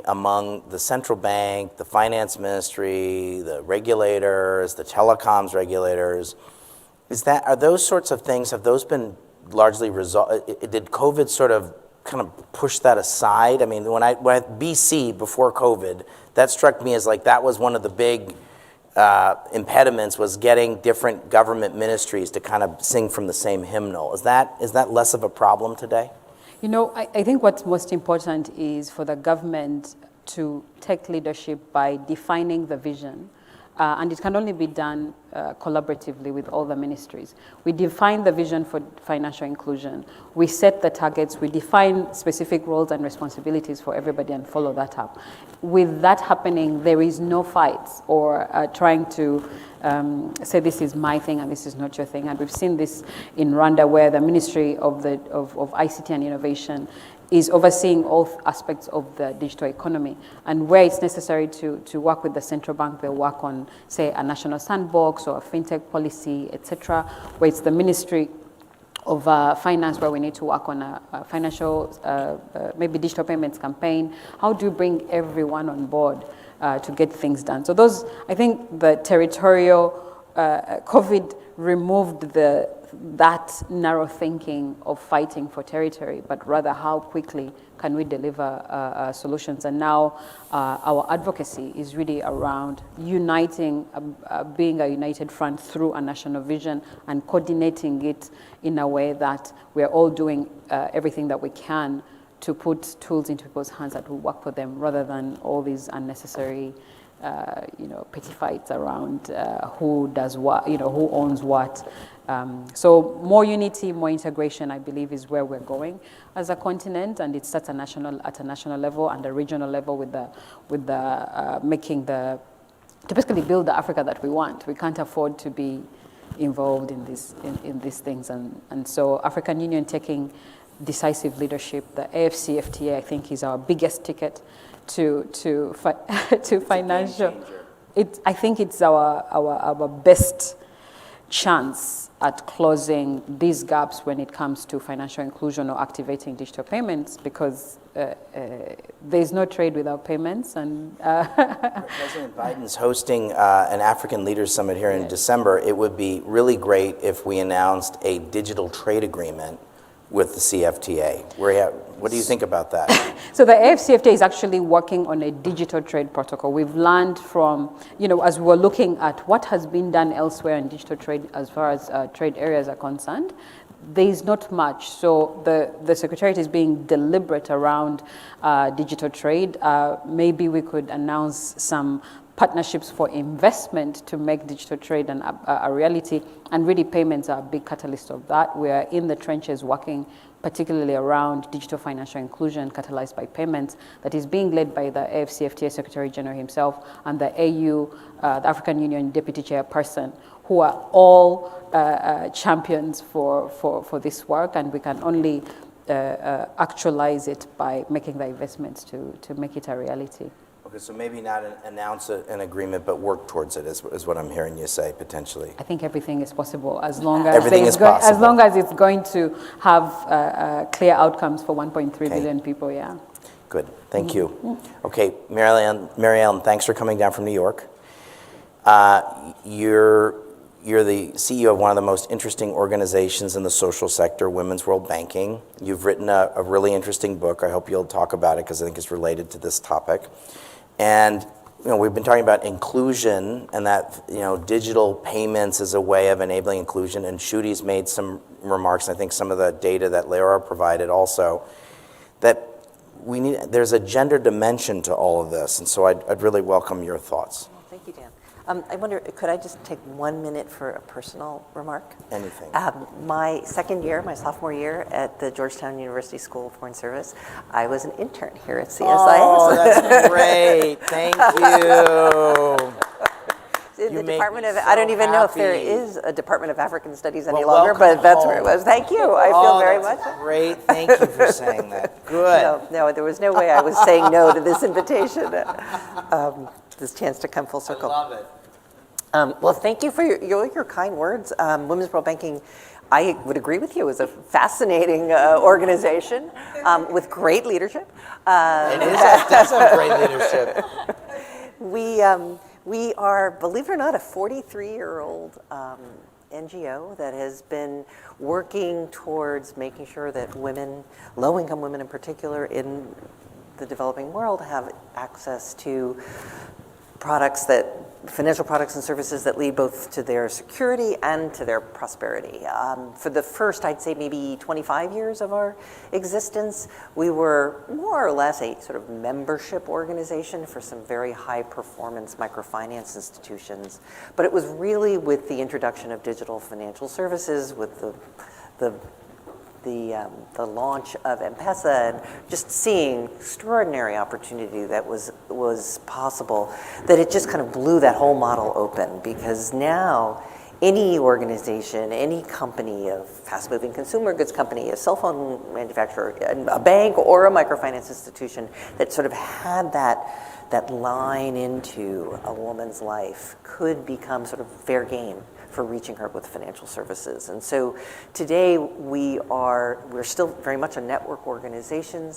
among the central bank, the finance ministry, the regulators, the telecoms regulators. Are those sorts of things, have those been largely resolved? Did COVID sort of kind of push that aside? I mean, when BC, before COVID, that struck me as like that was one of the big impediments, was getting different government ministries to kind of sing from the same hymnal. Is that less of a problem today? You know, I think what's most important is for the government to take leadership by defining the vision, and it can only be done collaboratively with all the ministries. We define the vision for financial inclusion. We set the targets. We define specific roles and responsibilities for everybody and follow that up. With that happening, there is no fights or trying to say this is my thing and this is not your thing. And we've seen this in Rwanda, where the Ministry of ICT and Innovation is overseeing all aspects of the digital economy. And where it's necessary to work with the central bank, they'll work on, say, a national sandbox or a fintech policy, etc. Where it's the Ministry of Finance, where we need to work on a financial, maybe digital payments campaign. How do you bring everyone on board to get things done? So those, I think the territorial, COVID removed that narrow thinking of fighting for territory, but rather how quickly can we deliver solutions. And now our advocacy is really around uniting, being a united front through a national vision and coordinating it in a way that we're all doing everything that we can to put tools into people's hands that will work for them, rather than all these unnecessary petty fights around who does what, who owns what. So more unity, more integration, I believe, is where we're going as a continent, and it starts at a national level and a regional level with the making to basically build the Africa that we want. We can't afford to be involved in these things, and so African Union taking decisive leadership. The AFCFTA, I think, is our biggest ticket to financial. I think it's our best chance at closing these gaps when it comes to financial inclusion or activating digital payments, because there's no trade without payments. And President Biden's hosting an African Leaders Summit here in December. It would be really great if we announced a digital trade agreement with the CFTA. What do you think about that? So the AFCFTA is actually working on a digital trade protocol. We've learned from, as we were looking at what has been done elsewhere in digital trade as far as trade areas are concerned, there is not much. So the Secretariat is being deliberate around digital trade. Maybe we could announce some partnerships for investment to make digital trade a reality, and really payments are a big catalyst of that. We are in the trenches working particularly around digital financial inclusion catalyzed by payments, that is being led by the AFCFTA Secretary General himself and the AU, the African Union Deputy Chairperson, who are all champions for this work, and we can only actualize it by making the investments to make it a reality. Okay, so maybe not announce an agreement, but work towards it, is what I'm hearing you say, potentially. I think everything is possible as long as as long as it's going to have clear outcomes for 1.3 billion people. Yeah. Good. Thank you. Okay, Mary Ellen, thanks for coming down from New York. You're You're the CEO of one of the most interesting organizations in the social sector, Women's World Banking. You've written a really interesting book. I hope you'll talk about it because I think it's related to this topic. And we've been talking about inclusion and that digital payments is a way of enabling inclusion. And Shruti's made some remarks, and I think some of the data that Leora provided also, that there's a gender dimension to all of this. And so I'd really welcome your thoughts. Thank you, Dan. I wonder, could I just take 1 minute for a personal remark? Anything. My sophomore year at the Georgetown University School of Foreign Service, I was an intern here at CSIS. Oh, that's great. Thank you. In You the make Department me of, so I don't even know if there happy. is a Department of African Studies any Well, longer, welcome but that's where it home. was. Thank you. I feel very that's much. Great. Thank you for saying that. Good. No, there was no way I was saying no to this invitation, this chance to come full circle. I love it. Well, thank you for your kind words. Women's World Banking, I would agree with you, is a fascinating organization with great leadership. It does have great leadership. We are, believe it or not, a 43-year-old NGO that has been working towards making sure that women, low-income women in particular, in the developing world have access to financial products and services that lead both to their security and to their prosperity. For the first, I'd say maybe 25 years of our existence, we were more or less a sort of membership organization for some very high performance microfinance institutions. But it was really with the introduction of digital financial services, with the launch of M-Pesa, and just seeing extraordinary opportunity that was possible, that it just kind of blew that whole model open. Because now any organization, any company, a fast-moving consumer goods company, a cell phone manufacturer, a bank or a microfinance institution that sort of had that line into a woman's life could become sort of fair game for reaching her with financial services. And so today we're still very much a network organization,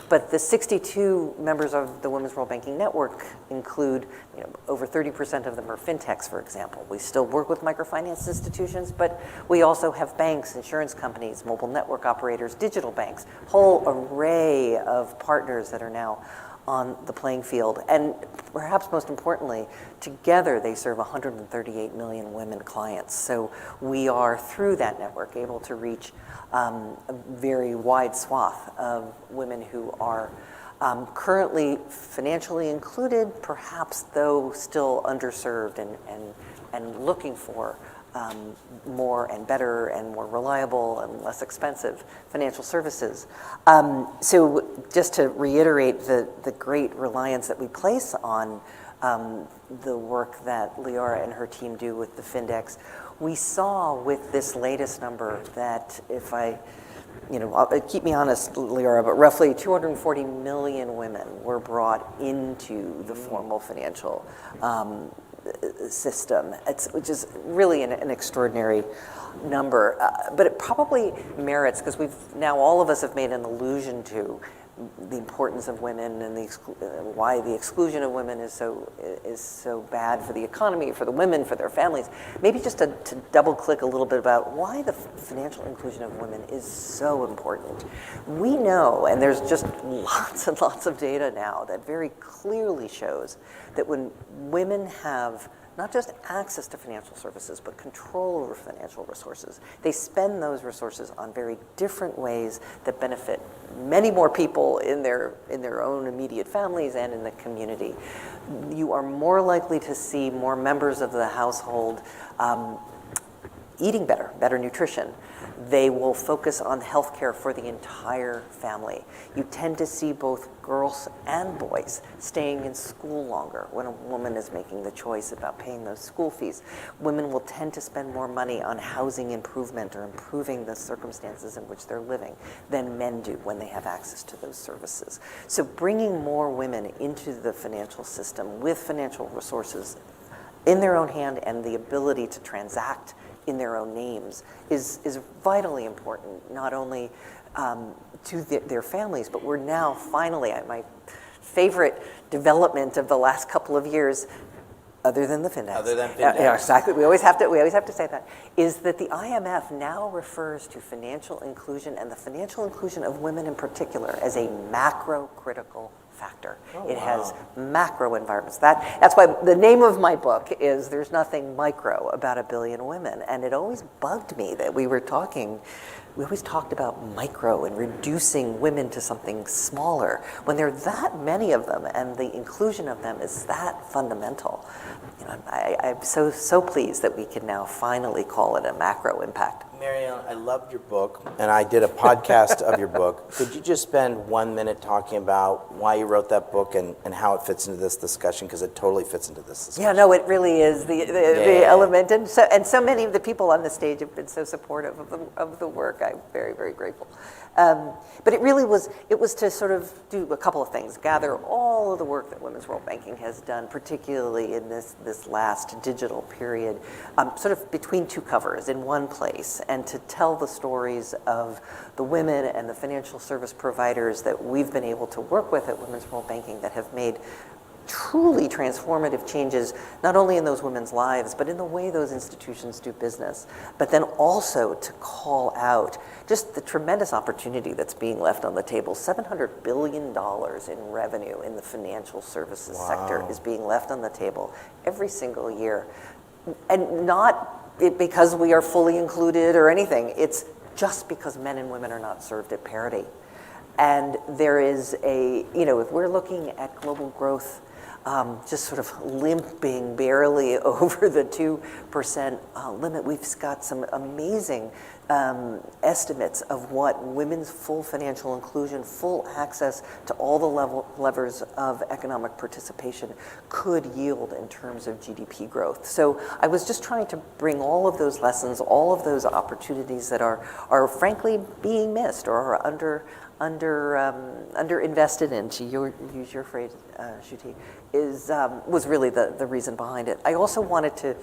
but the 62 members of the Women's World Banking Network include, over 30% of them are fintechs, for example. We still work with microfinance institutions, but we also have banks, insurance companies, mobile network operators, digital banks, whole array of partners that are now on the playing field. And perhaps most importantly, together they serve 138 million women clients. So we are, through that network, able to reach a very wide swath of women who are currently financially included, perhaps though still underserved and looking for more and better and more reliable and less expensive financial services. So just to reiterate the great reliance that we place on the work that Leora and her team do with the Fendex, we saw with this latest number that keep me honest, Leora, but roughly 240 million women were brought into the formal financial system, which is really an extraordinary number. But it probably merits, because all of us have made an allusion to the importance of women and why the exclusion of women is so bad for the economy, for the women, for their families. Maybe just to double click a little bit about why the financial inclusion of women is so important. We know, and there's just lots and lots of data now that very clearly shows that when women have not just access to financial services, but control over financial resources, they spend those resources on very different ways that benefit many more people in their own immediate families and in the community. You are more likely to see more members of the household eating better nutrition. They will focus on healthcare for the entire family. You tend to see both girls and boys staying in school longer when a woman is making the choice about paying those school fees. Women will tend to spend more money on housing improvement or improving the circumstances in which they're living than men do when they have access to those services. So bringing more women into the financial system with financial resources in their own hand and the ability to transact in their own names is vitally important, not only to their families, but we're now finally, my favorite development of the last couple of years, other than the Fendex. Other than Yeah, Fendex. exactly. We always have to say that. Is that the IMF now refers to financial inclusion and the financial inclusion of women in particular as a macro critical factor. It has macro environments. That's why the name of my book is There's Nothing Micro About a Billion Women. And it always bugged me that we always talked about micro and reducing women to something smaller when there are that many of them and the inclusion of them is that fundamental. You know, I'm so pleased that we can now finally call it a macro impact. Marianne, I loved your book, and I did a podcast of your book. Could you just spend 1 minute talking about why you wrote that book and how it fits into this discussion? Because it totally fits into this discussion. Yeah, no, it really is the element, and so many of the people on the stage have been so supportive of the work. I'm very, very grateful. But it really was to sort of do a couple of things, gather all of the work that Women's World Banking has done, particularly in this last digital period, sort of between two covers in one place, and to tell the stories of the women and the financial service providers that we've been able to work with at Women's World Banking that have made truly transformative changes, not only in those women's lives, but in the way those institutions do business. But then also to call out just the tremendous opportunity that's being left on the table. $700 billion in revenue in the financial services sector is being left on the table every single year. And not because we are fully included or anything. It's just because men and women are not served at parity. And there is if we're looking at global growth just sort of limping barely over the 2% limit, we've got some amazing estimates of what women's full financial inclusion, full access to all the levers of economic participation could yield in terms of GDP growth. So I was just trying to bring all of those lessons, all of those opportunities that are frankly being missed or are under invested in, to use your phrase, Shuti, was really the reason behind it. I also wanted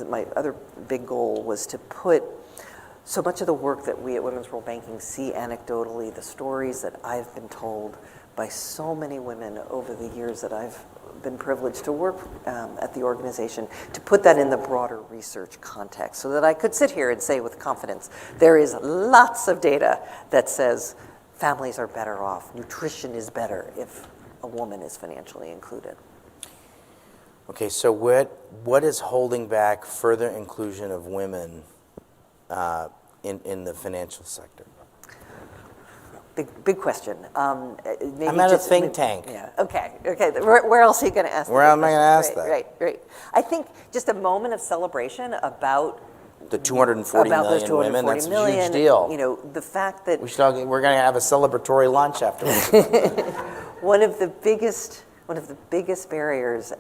my other big goal was to put so much of the work that we at Women's World Banking see anecdotally, the stories that I've been told by so many women over the years that I've been privileged to work at the organization, to put that in the broader research context so that I could sit here and say with confidence, there is lots of data that says families are better off, nutrition is better if a woman is financially included. Okay, so what is holding back further inclusion of women in the financial sector? Big question. Maybe I'm at a think tank. Yeah. Okay. Where else are you going to ask? Where am I going to ask that? Right. I think just a moment of celebration about the 240 million women. That's a huge deal. You know, the fact that we're going to have a celebratory lunch afterwards. one of the biggest barriers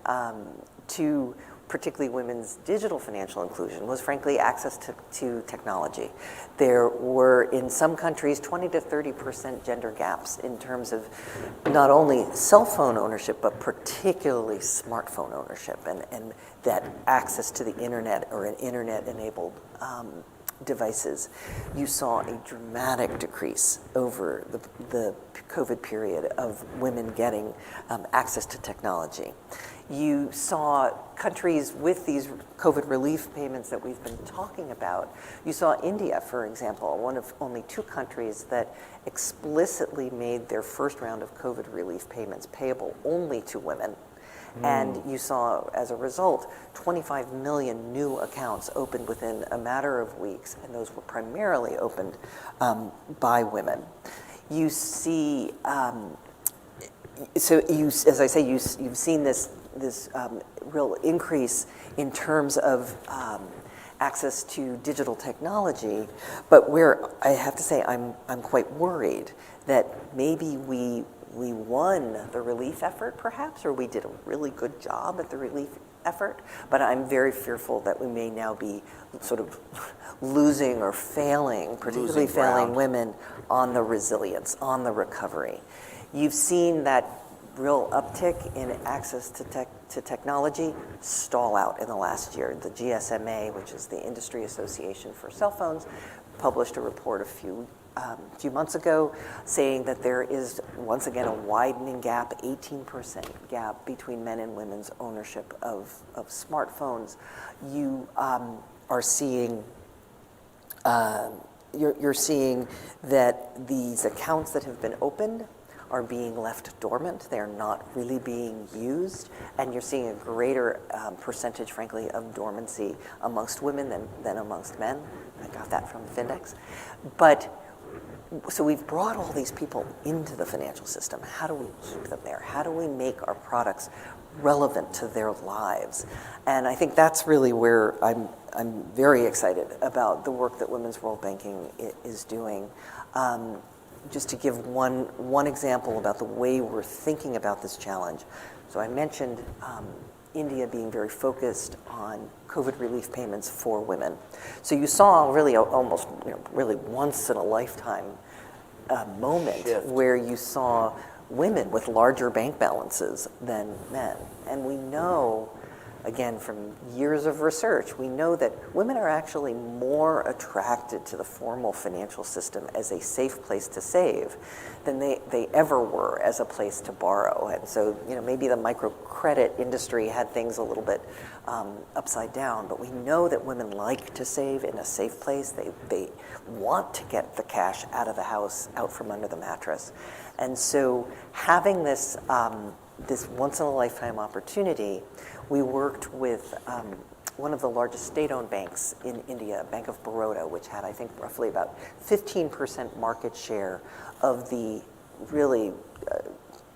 to particularly women's digital financial inclusion was frankly access to technology. There were in some countries 20 to 30% gender gaps in terms of not only cell phone ownership but particularly smartphone ownership and that access to the internet or an internet-enabled devices. You saw a dramatic decrease over the COVID period of women getting access to technology. You saw countries with these COVID relief payments that we've been talking about. You saw India, for example, one of only 2 countries that explicitly made their first round of COVID relief payments payable only to women. And you saw, as a result, 25 million new accounts opened within a matter of weeks, and those were primarily opened by women. You see, as I say, you've seen this real increase in terms of access to digital technology, but where I have to say I'm quite worried that maybe we won the relief effort perhaps, or we did a really good job at the relief effort, but I'm very fearful that we may now be sort of losing or failing, particularly failing women on the resilience, on the recovery. You've seen that real uptick in access to technology stall out in the last year. The GSMA, which is the Industry Association for Cell Phones, published a report a few few months ago, saying that there is, once again, a widening gap, 18% gap between men and women's ownership of smartphones. You are seeing you're seeing that these accounts that have been opened are being left dormant. They're not really being used. And you're seeing a greater percentage, frankly, of dormancy amongst women than amongst men. I got that from Fendex. So we've brought all these people into the financial system. How do we keep them there? How do we make our products relevant to their lives? And I think that's really where I'm very excited about the work that Women's World Banking is doing. Just to give one example about the way we're thinking about this challenge. So I mentioned India being very focused on COVID relief payments for women. So you saw really almost really once in a lifetime moment where you saw women with larger bank balances than men. And we know, again, from years of research, we know that women are actually more attracted to the formal financial system as a safe place to save than they ever were as a place to borrow. And so, maybe the microcredit industry had things a little bit upside down, but we know that women like to save in a safe place. They want to get the cash out of the house, out from under the mattress. And so having this this once-in-a-lifetime opportunity, we worked with one of the largest state-owned banks in India, Bank of Baroda, which had, I think, roughly about 15% market share of the really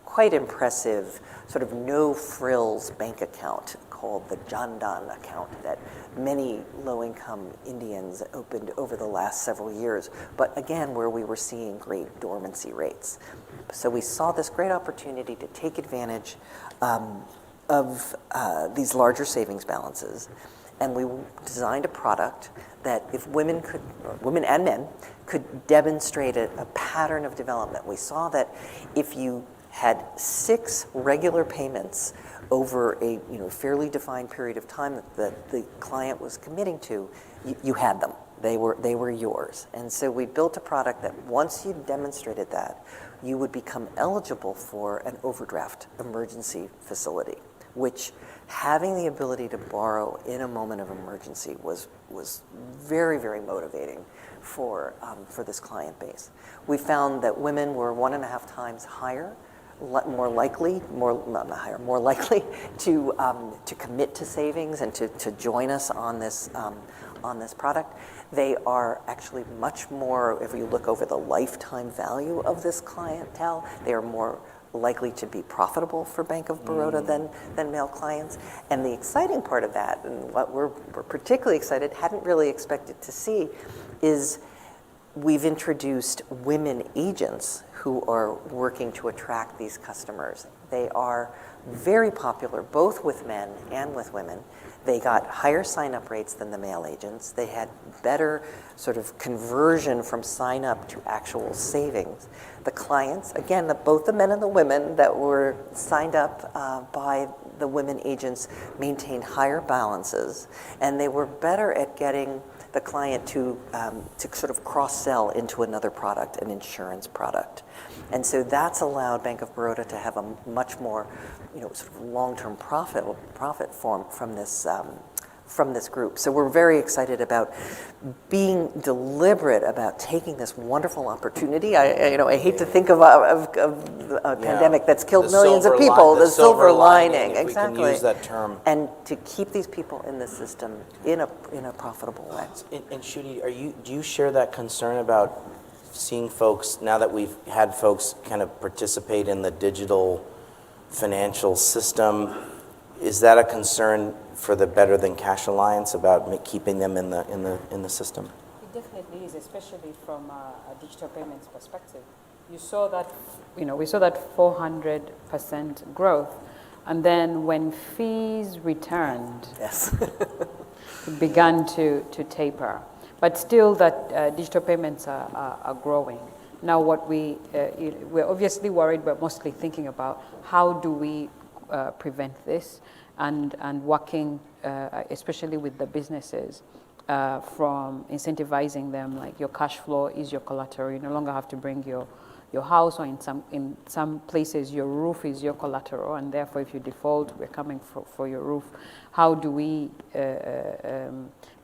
quite impressive sort of no-frills bank account called the Jan Dhan account that many low-income Indians opened over the last several years, but again, where we were seeing great dormancy rates. So we saw this great opportunity to take advantage of these larger savings balances, and we designed a product that if women and men could demonstrate a pattern of development. We saw that if you had 6 regular payments over a fairly defined period of time that the client was committing to, you had them. They were yours. And so we built a product that once you demonstrated that, you would become eligible for an overdraft emergency facility, which having the ability to borrow in a moment of emergency was very, very motivating for this client base. We found that women were 1.5 times higher, more likely to commit to savings and to join us on this product. They are actually much more, if you look over the lifetime value of this clientele, they are more likely to be profitable for Bank of Baroda than male clients. And the exciting part of that, and what we're particularly excited, hadn't really expected to see, is we've introduced women agents who are working to attract these customers. They are very popular, both with men and with women. They got higher sign-up rates than the male agents. They had better sort of conversion from sign-up to actual savings. The clients, again, both the men and the women that were signed up by the women agents maintained higher balances, and they were better at getting the client to sort of cross-sell into another product, an insurance product. And so that's allowed Bank of Baroda to have a much more, sort of long-term profit from this group. So we're very excited about being deliberate about taking this wonderful opportunity. I hate to think of a pandemic that's killed millions of people. The silver lining, exactly. We can use that term. And to keep these people in the system in a profitable way. And Shruti, do you share that concern about seeing folks, now that we've had folks kind of participate in the digital financial system, is that a concern for the Better Than Cash Alliance about keeping them in the system? It definitely is, especially from a digital payments perspective. We saw that 400% growth, and then when fees returned, Yes. it began to taper. But still, that digital payments are growing. Now, what we're obviously worried, but mostly thinking about how do we prevent this, and working especially with the businesses from incentivizing them, like your cash flow is your collateral. You no longer have to bring your house, or in some places your roof is your collateral, and therefore if you default, we're coming for your roof. How do we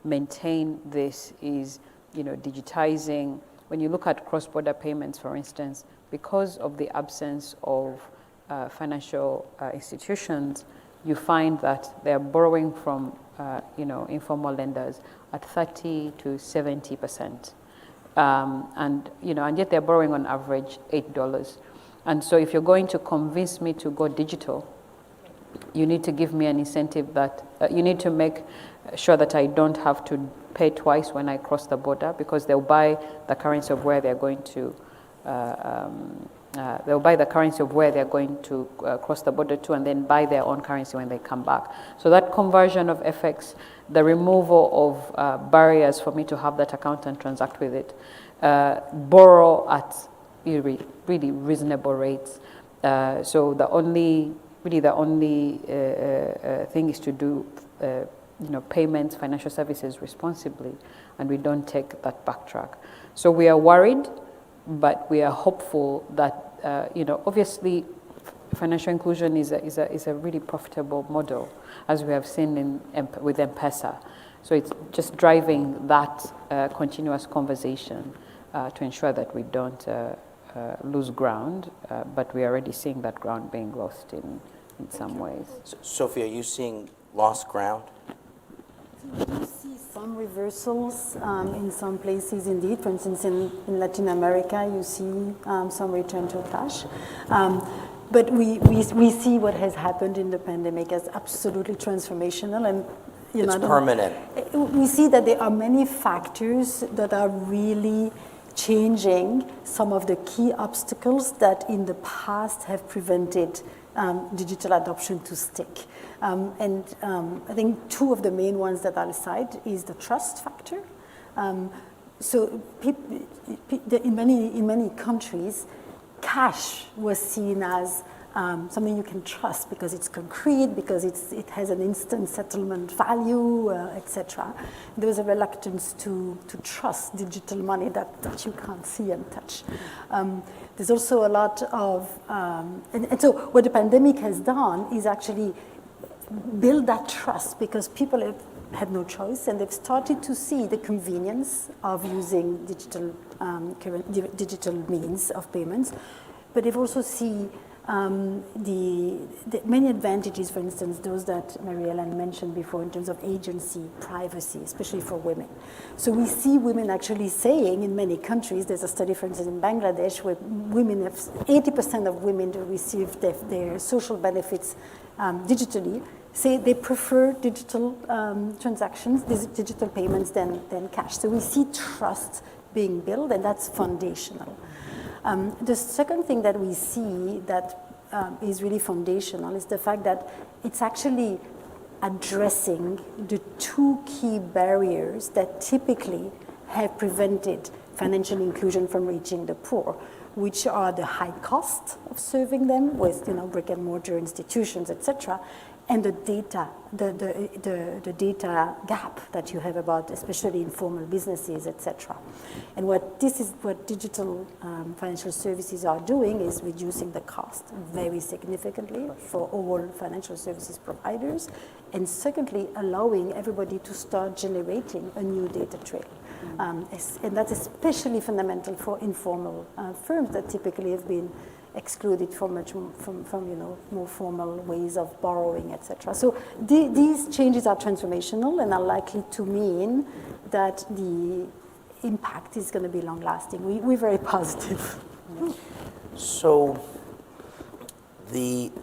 maintain this is, digitizing. When you look at cross-border payments, for instance, because of the absence of financial institutions, you find that they're borrowing from informal lenders at 30 to 70%. And yet they're borrowing on average $8. And so if you're going to convince me to go digital, you need to give me an incentive that, you need to make sure that I don't have to pay twice when I cross the border, because they'll buy the currency of where they're going to, cross the border to, and then buy their own currency when they come back. So that conversion of FX, the removal of barriers for me to have that account and transact with it, borrow at really reasonable rates. So the only thing is to do payments, financial services responsibly, and we don't take that backtrack. So we are worried, but we are hopeful that obviously financial inclusion is a really profitable model, as we have seen with M-Pesa. So it's just driving that continuous conversation to ensure that we don't lose ground, but we are already seeing that ground being lost in some ways. So, Sophie, are you seeing lost ground? You see some reversals in some places indeed. For instance, in Latin America, you see some return to cash. But we see what has happened in the pandemic as absolutely transformational, and it's permanent. We see that there are many factors that are really changing some of the key obstacles that in the past have prevented digital adoption to stick. I think two of the main ones that I'll cite is the trust factor. So in many countries, cash was seen as something you can trust because it's concrete, because it has an instant settlement value, etc. There was a reluctance to trust digital money that you can't see and touch. There's also a lot of, and so what the pandemic has done is actually build that trust, because people have had no choice, and they've started to see the convenience of using digital means of payments, but they've also seen the many advantages, for instance, those that Mary-Ellen mentioned before in terms of agency, privacy, especially for women. So we see women actually saying in many countries, there's a study, for instance, in Bangladesh, where 80% of women who receive their social benefits digitally say they prefer digital transactions, digital payments than cash. So we see trust being built, and that's foundational. The second thing that we see that is really foundational is the fact that it's actually addressing the two key barriers that typically have prevented financial inclusion from reaching the poor, which are the high cost of serving them with brick and mortar institutions, etc., and the data gap that you have about, especially informal businesses, etc. And what digital financial services are doing is reducing the cost very significantly for all financial services providers, and secondly, allowing everybody to start generating a new data trail. And that's especially fundamental for informal firms that typically have been excluded from more formal ways of borrowing, etc. So these changes are transformational and are likely to mean that the impact is going to be long-lasting. We're very positive. So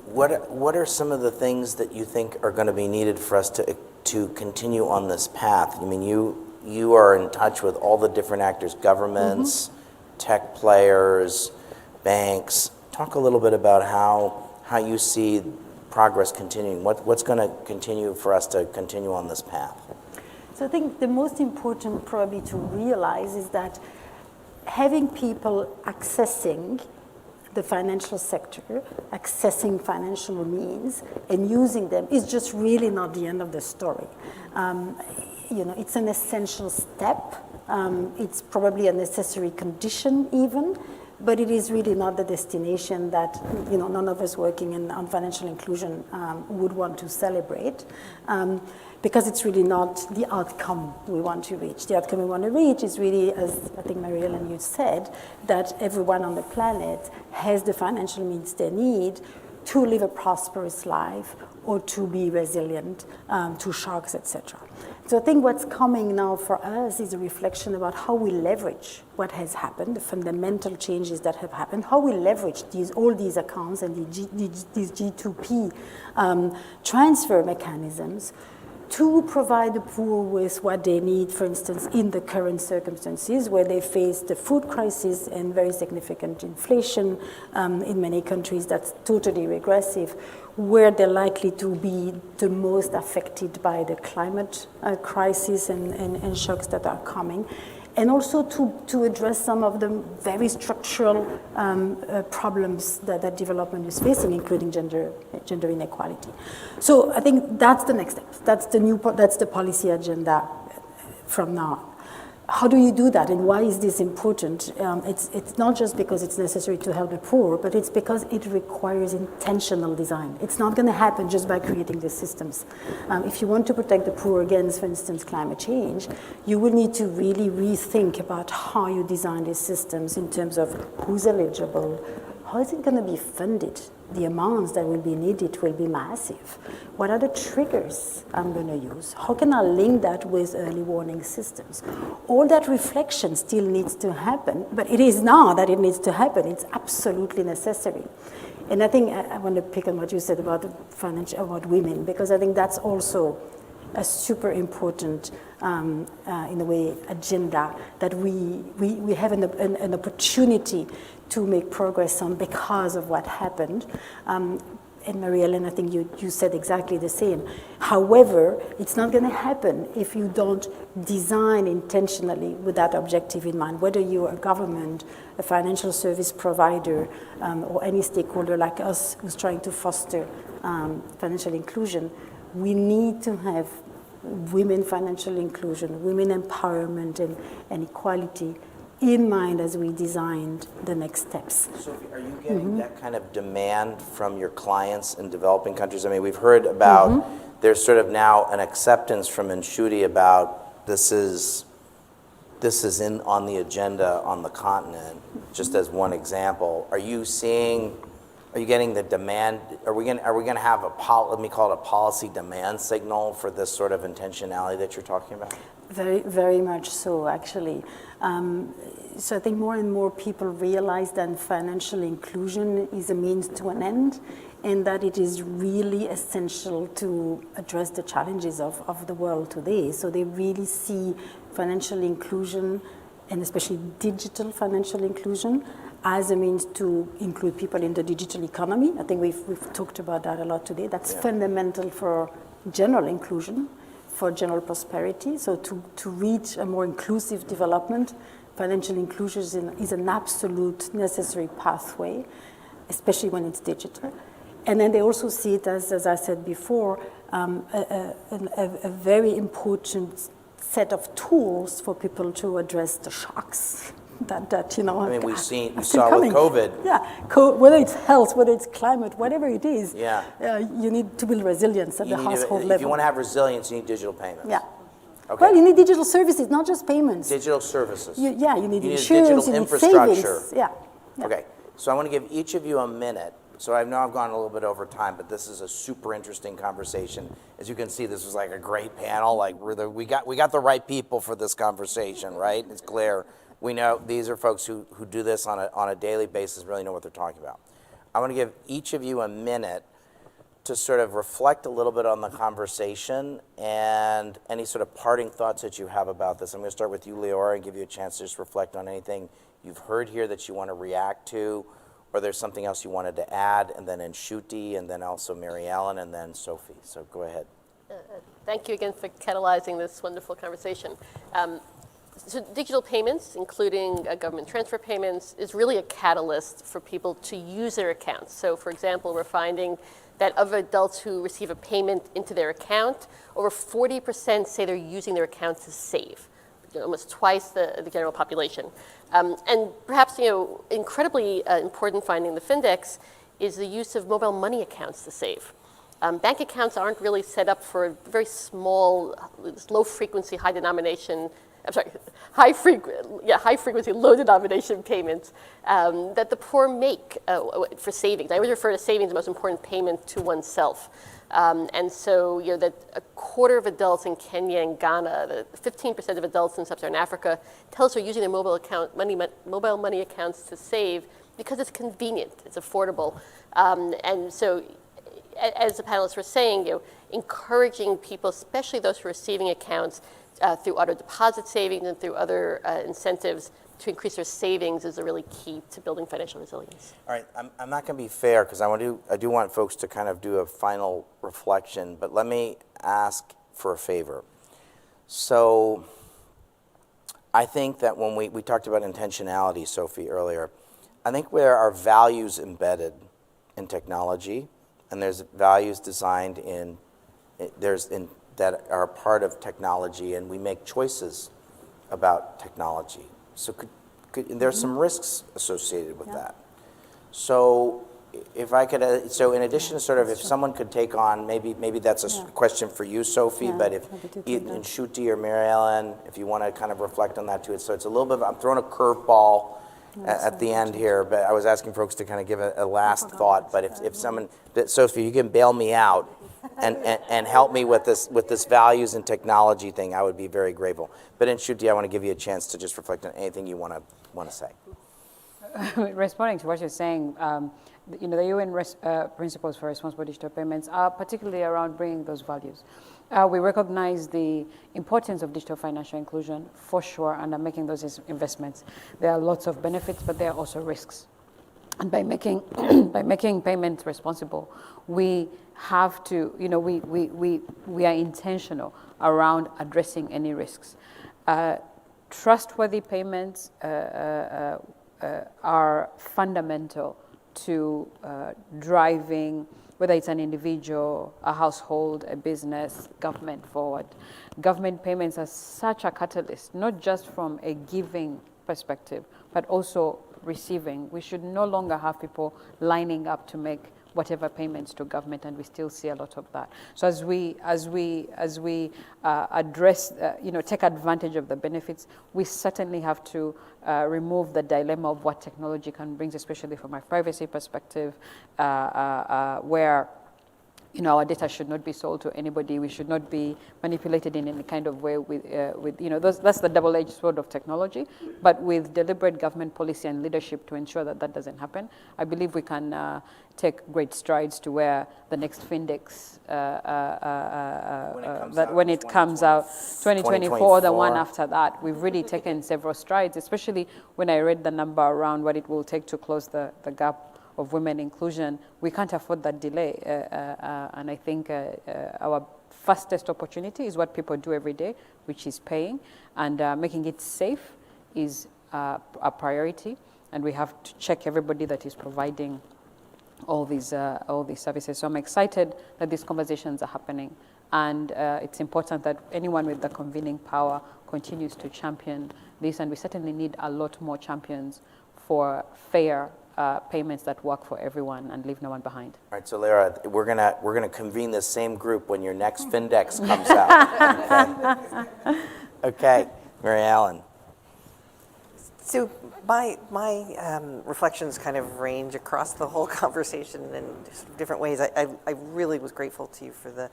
what are some of the things that you think are going to be needed for us to continue on this path? I mean, you are in touch with all the different actors, governments, tech players, banks. Talk a little bit about how you see progress continuing. What's going to continue for us to continue on this path? So I think the most important probably to realize is that having people accessing the financial sector, accessing financial means and using them is just really not the end of the story. It's an essential step. It's probably a necessary condition even, but it is really not the destination that none of us working on financial inclusion would want to celebrate, because it's really not the outcome we want to reach. The outcome we want to reach is really, as I think Mary-Ellen, you said, that everyone on the planet has the financial means they need to live a prosperous life or to be resilient to shocks, etc. So I think what's coming now for us is a reflection about how we leverage what has happened, the fundamental changes that have happened, how we leverage all these accounts and these G2P transfer mechanisms to provide the poor with what they need, for instance, in the current circumstances where they face the food crisis and very significant inflation in many countries that's totally regressive, where they're likely to be the most affected by the climate crisis and shocks that are coming, and also to address some of the very structural problems that development is facing, including gender inequality. So I think that's the next step. That's the policy agenda from now on. How do you do that, and why is this important? It's not just because it's necessary to help the poor, but it's because it requires intentional design. It's not going to happen just by creating the systems. If you want to protect the poor against, for instance, climate change, you will need to really rethink about how you design these systems in terms of who's eligible, how is it going to be funded? The amounts that will be needed will be massive. What are the triggers I'm going to use? How can I link that with early warning systems? All that reflection still needs to happen, but it is now that it needs to happen. It's absolutely necessary. And I think I want to pick on what you said about about women, because I think that's also a super important, in a way, agenda that we have an opportunity to make progress on because of what happened. And Mary-Ellen, I think you said exactly the same. However, it's not going to happen if you don't design intentionally with that objective in mind, whether you're a government, a financial service provider, or any stakeholder like us who's trying to foster financial inclusion. We need to have women financial inclusion, women empowerment and equality in mind as we designed the next steps. Sophie, are you getting that kind of demand from your clients in developing countries? I mean, we've heard about there's sort of now an acceptance from Nshuti about this is on the agenda on the continent, just as one example. Are you getting the demand? Are we going to have let me call it a policy demand signal for this sort of intentionality that you're talking about? Very, very much so, actually. So I think more and more people realize that financial inclusion is a means to an end, and that it is really essential to address the challenges of the world today. So they really see financial inclusion, and especially digital financial inclusion, as a means to include people in the digital economy. I think we've talked about that a lot today. That's fundamental for general inclusion, for general prosperity. So to reach a more inclusive development, financial inclusion is an absolute necessary pathway, especially when it's digital. And then they also see it as I said before, a very important set of tools for people to address the shocks that you know. I mean, you saw with COVID. Yeah, whether it's health, whether it's climate, whatever it is. Yeah. You need to build resilience at the household level. If you want to have resilience, you need digital payments. Yeah. Okay. Well, you need digital services, not just payments. Digital services. You need insurance, digital you need infrastructure. savings. Yeah. Okay, so I want to give each of you a minute. So I know I've gone a little bit over time, but this is a super interesting conversation. As you can see, this was like a great panel. Like we got the right people for this conversation, right? It's clear. We know these are folks who do this on a daily basis, really know what they're talking about. I want to give each of you a minute to sort of reflect a little bit on the conversation and any sort of parting thoughts that you have about this. I'm going to start with you, Leora, and give you a chance to just reflect on anything you've heard here that you want to react to, or there's something else you wanted to add, and then Nshuti, and then also Mary-Ellen, and then Sophie. So go ahead. Thank you again for catalyzing this wonderful conversation. So digital payments, including government transfer payments, is really a catalyst for people to use their accounts. So for example, we're finding that of adults who receive a payment into their account, over 40% say they're using their account to save, almost twice the general population. And perhaps, incredibly important finding the Fendex is the use of mobile money accounts to save. Bank accounts aren't really set up for very small, low frequency, high frequency, low denomination payments that the poor make for savings. I always refer to savings as the most important payment to oneself. And so, that a quarter of adults in Kenya and Ghana, 15% of adults in sub-Saharan Africa, tell us they're using their mobile money accounts to save because it's convenient, it's affordable. And so, as the panelists were saying, encouraging people, especially those who are receiving accounts, through auto deposit savings and through other incentives to increase their savings is a really key to building financial resilience. All right, I'm not going to be fair because I do want folks to kind of do a final reflection, but let me ask for a favor. So I think that when we talked about intentionality, Sophie, earlier, I think there are values embedded in technology, and there's values designed that are part of technology, and we make choices about technology. So and there's some risks associated with that. So if I could, so in addition to sort of, if someone could take on, maybe that's a question for you, Sophie, but if Ethan, Shuti or Mary Ellen, if you want to kind of reflect on that too. So it's a little bit, I'm throwing a curveball at the end here, but I was asking folks to kind of give a last thought, but if someone, Sophie, you can bail me out and help me with this values and technology thing, I would be very grateful. But in Shuti, I want to give you a chance to just reflect on anything you want to say. Responding to what you're saying, the UN principles for responsible digital payments are particularly around bringing those values. We recognize the importance of digital financial inclusion for sure, and are making those investments. There are lots of benefits, but there are also risks. And by making payments responsible, we have to, we are intentional around addressing any risks. Trustworthy payments are fundamental to driving, whether it's an individual, a household, a business, government forward. Government payments are such a catalyst, not just from a giving perspective, but also receiving. We should no longer have people lining up to make whatever payments to government, and we still see a lot of that. So as we address, take advantage of the benefits, we certainly have to remove the dilemma of what technology can bring, especially from a privacy perspective, where our data should not be sold to anybody. We should not be manipulated in any kind of way that's the double-edged sword of technology. But with deliberate government policy and leadership to ensure that that doesn't happen, I believe we can take great strides to where the next Fendex, when it comes out, 2024, the one after that, we've really taken several strides, especially when I read the number around what it will take to close the gap of women inclusion. We can't afford that delay, and I think our fastest opportunity is what people do every day, which is paying, and making it safe is a priority, and we have to check everybody that is providing all these services. So I'm excited that these conversations are happening, and it's important that anyone with the convening power continues to champion this, and we certainly need a lot more champions for fair payments that work for everyone and leave no one behind. All right, so Lara, we're gonna convene this same group when your next Fendex comes out. Okay, Mary Ellen. So my reflections kind of range across the whole conversation in different ways. I really was grateful to you for the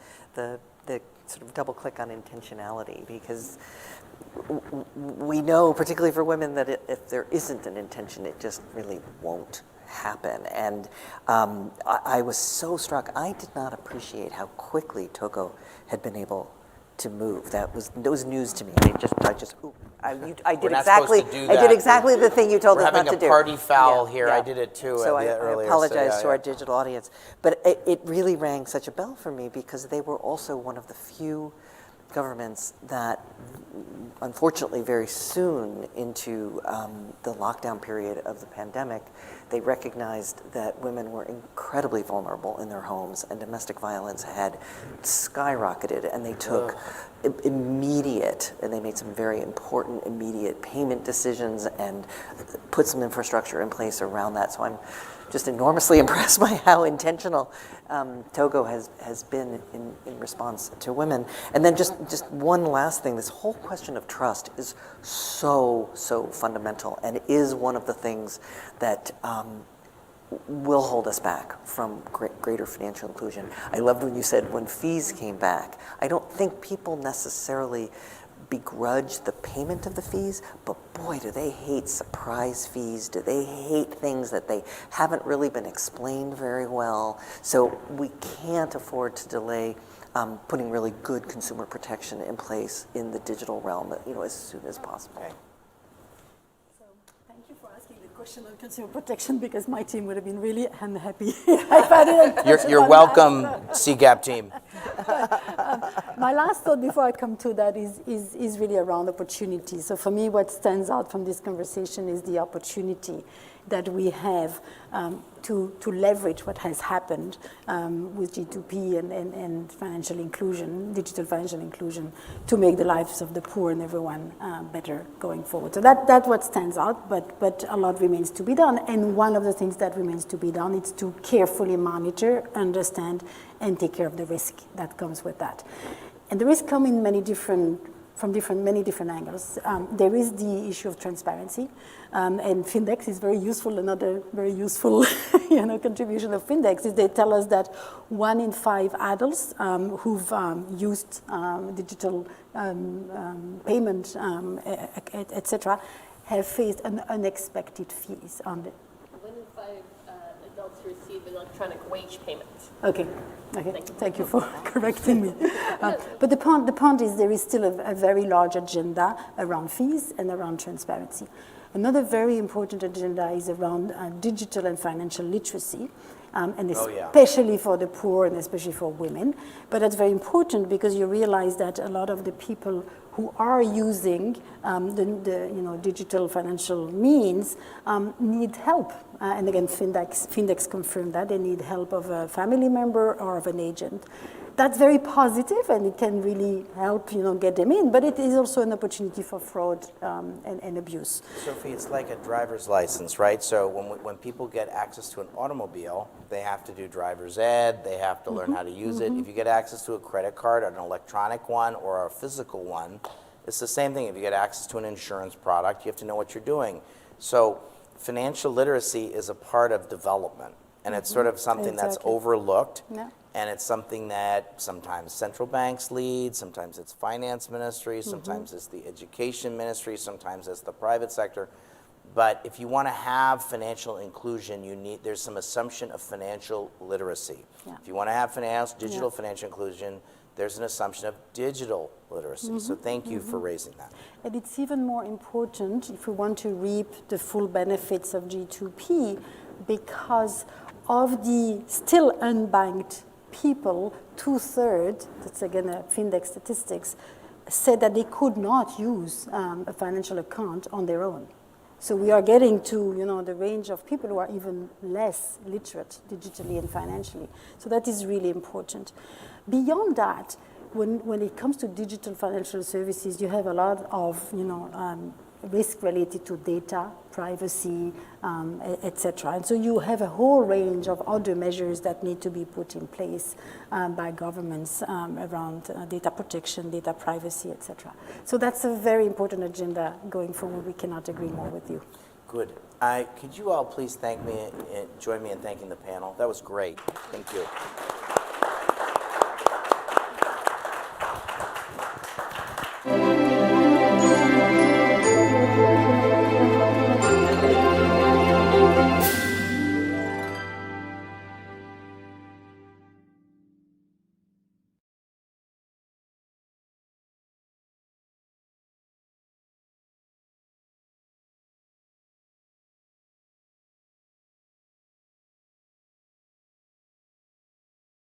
sort of double click on intentionality, because we know, particularly for women, that if there isn't an intention, it just really won't happen. And I was so struck. I did not appreciate how quickly Togo had been able to move. That was news to me. I did exactly the thing you told us not to do. We're having a party foul here. Yeah. I did it too earlier. I apologize to our digital audience. But it really rang such a bell for me, because they were also one of the few governments that, unfortunately, very soon into the lockdown period of the pandemic, they recognized that women were incredibly vulnerable in their homes and domestic violence had skyrocketed, and they took immediate, and they made some very important immediate payment decisions and put some infrastructure in place around that. So I'm just enormously impressed by how intentional Togo has been in response to women. And then just one last thing, this whole question of trust is so fundamental and is one of the things that will hold us back from greater financial inclusion. I loved when you said when fees came back. I don't think people necessarily begrudge the payment of the fees, but boy, do they hate surprise fees. Do they hate things that they haven't really been explained very well? So we can't afford to delay putting really good consumer protection in place in the digital realm, as soon as possible. Okay. So thank you for asking the question on consumer protection, because my team would have been really unhappy if I didn't touch You're upon welcome, that. Cgap team. My last thought before I come to that is really around opportunity. So for me, what stands out from this conversation is the opportunity that we have to leverage what has happened with G2P and financial inclusion, digital financial inclusion, to make the lives of the poor and everyone better going forward. So that's what stands out, but a lot remains to be done. And one of the things that remains to be done is to carefully monitor, understand, and take care of the risk that comes with that. And the risk comes in many different angles. There is the issue of transparency, and Fendex is very useful. Another very useful contribution of Fendex is they tell us that 1 in 5 adults who've used digital payment, etc., have faced unexpected fees on the 1 in 5 adults receive electronic wage payments. Okay. Thank you for correcting me. But the point is there is still a very large agenda around fees and around transparency. Another very important agenda is around digital and financial literacy, and especially for the poor and especially for women. But that's very important because you realize that a lot of the people who are using the digital financial means need help. And again, Fendex confirmed that they need help of a family member or of an agent. That's very positive, and it can really help get them in. But it is also an opportunity for fraud and abuse. Sophie, it's like a driver's license, right? So when people get access to an automobile, they have to do driver's ed, they have to learn how to use it. If you get access to a credit card, an electronic one or a physical one, it's the same thing. If you get access to an insurance product, you have to know what you're doing. So financial literacy is a part of development, and it's sort of something that's overlooked. Yeah. And it's something that sometimes central banks lead, sometimes it's finance ministry, sometimes it's the education ministry, sometimes it's the private sector. But if you want to have financial inclusion, there's some assumption of financial literacy. Yeah. If you want to have digital financial inclusion, there's an assumption of digital literacy. So thank you for raising that. And it's even more important if we want to reap the full benefits of G2P, because of the still unbanked people, 2/3, that's again a Fendex statistics, said that they could not use a financial account on their own. So we are getting to the range of people who are even less literate digitally and financially. So that is really important. Beyond that, when it comes to digital financial services, you have a lot of risk related to data, privacy, etc. And so you have a whole range of other measures that need to be put in place by governments around data protection, data privacy, etc. So that's a very important agenda going forward. We cannot agree more with you. Good. Could you all please join me in thanking the panel? That was great. Thank you.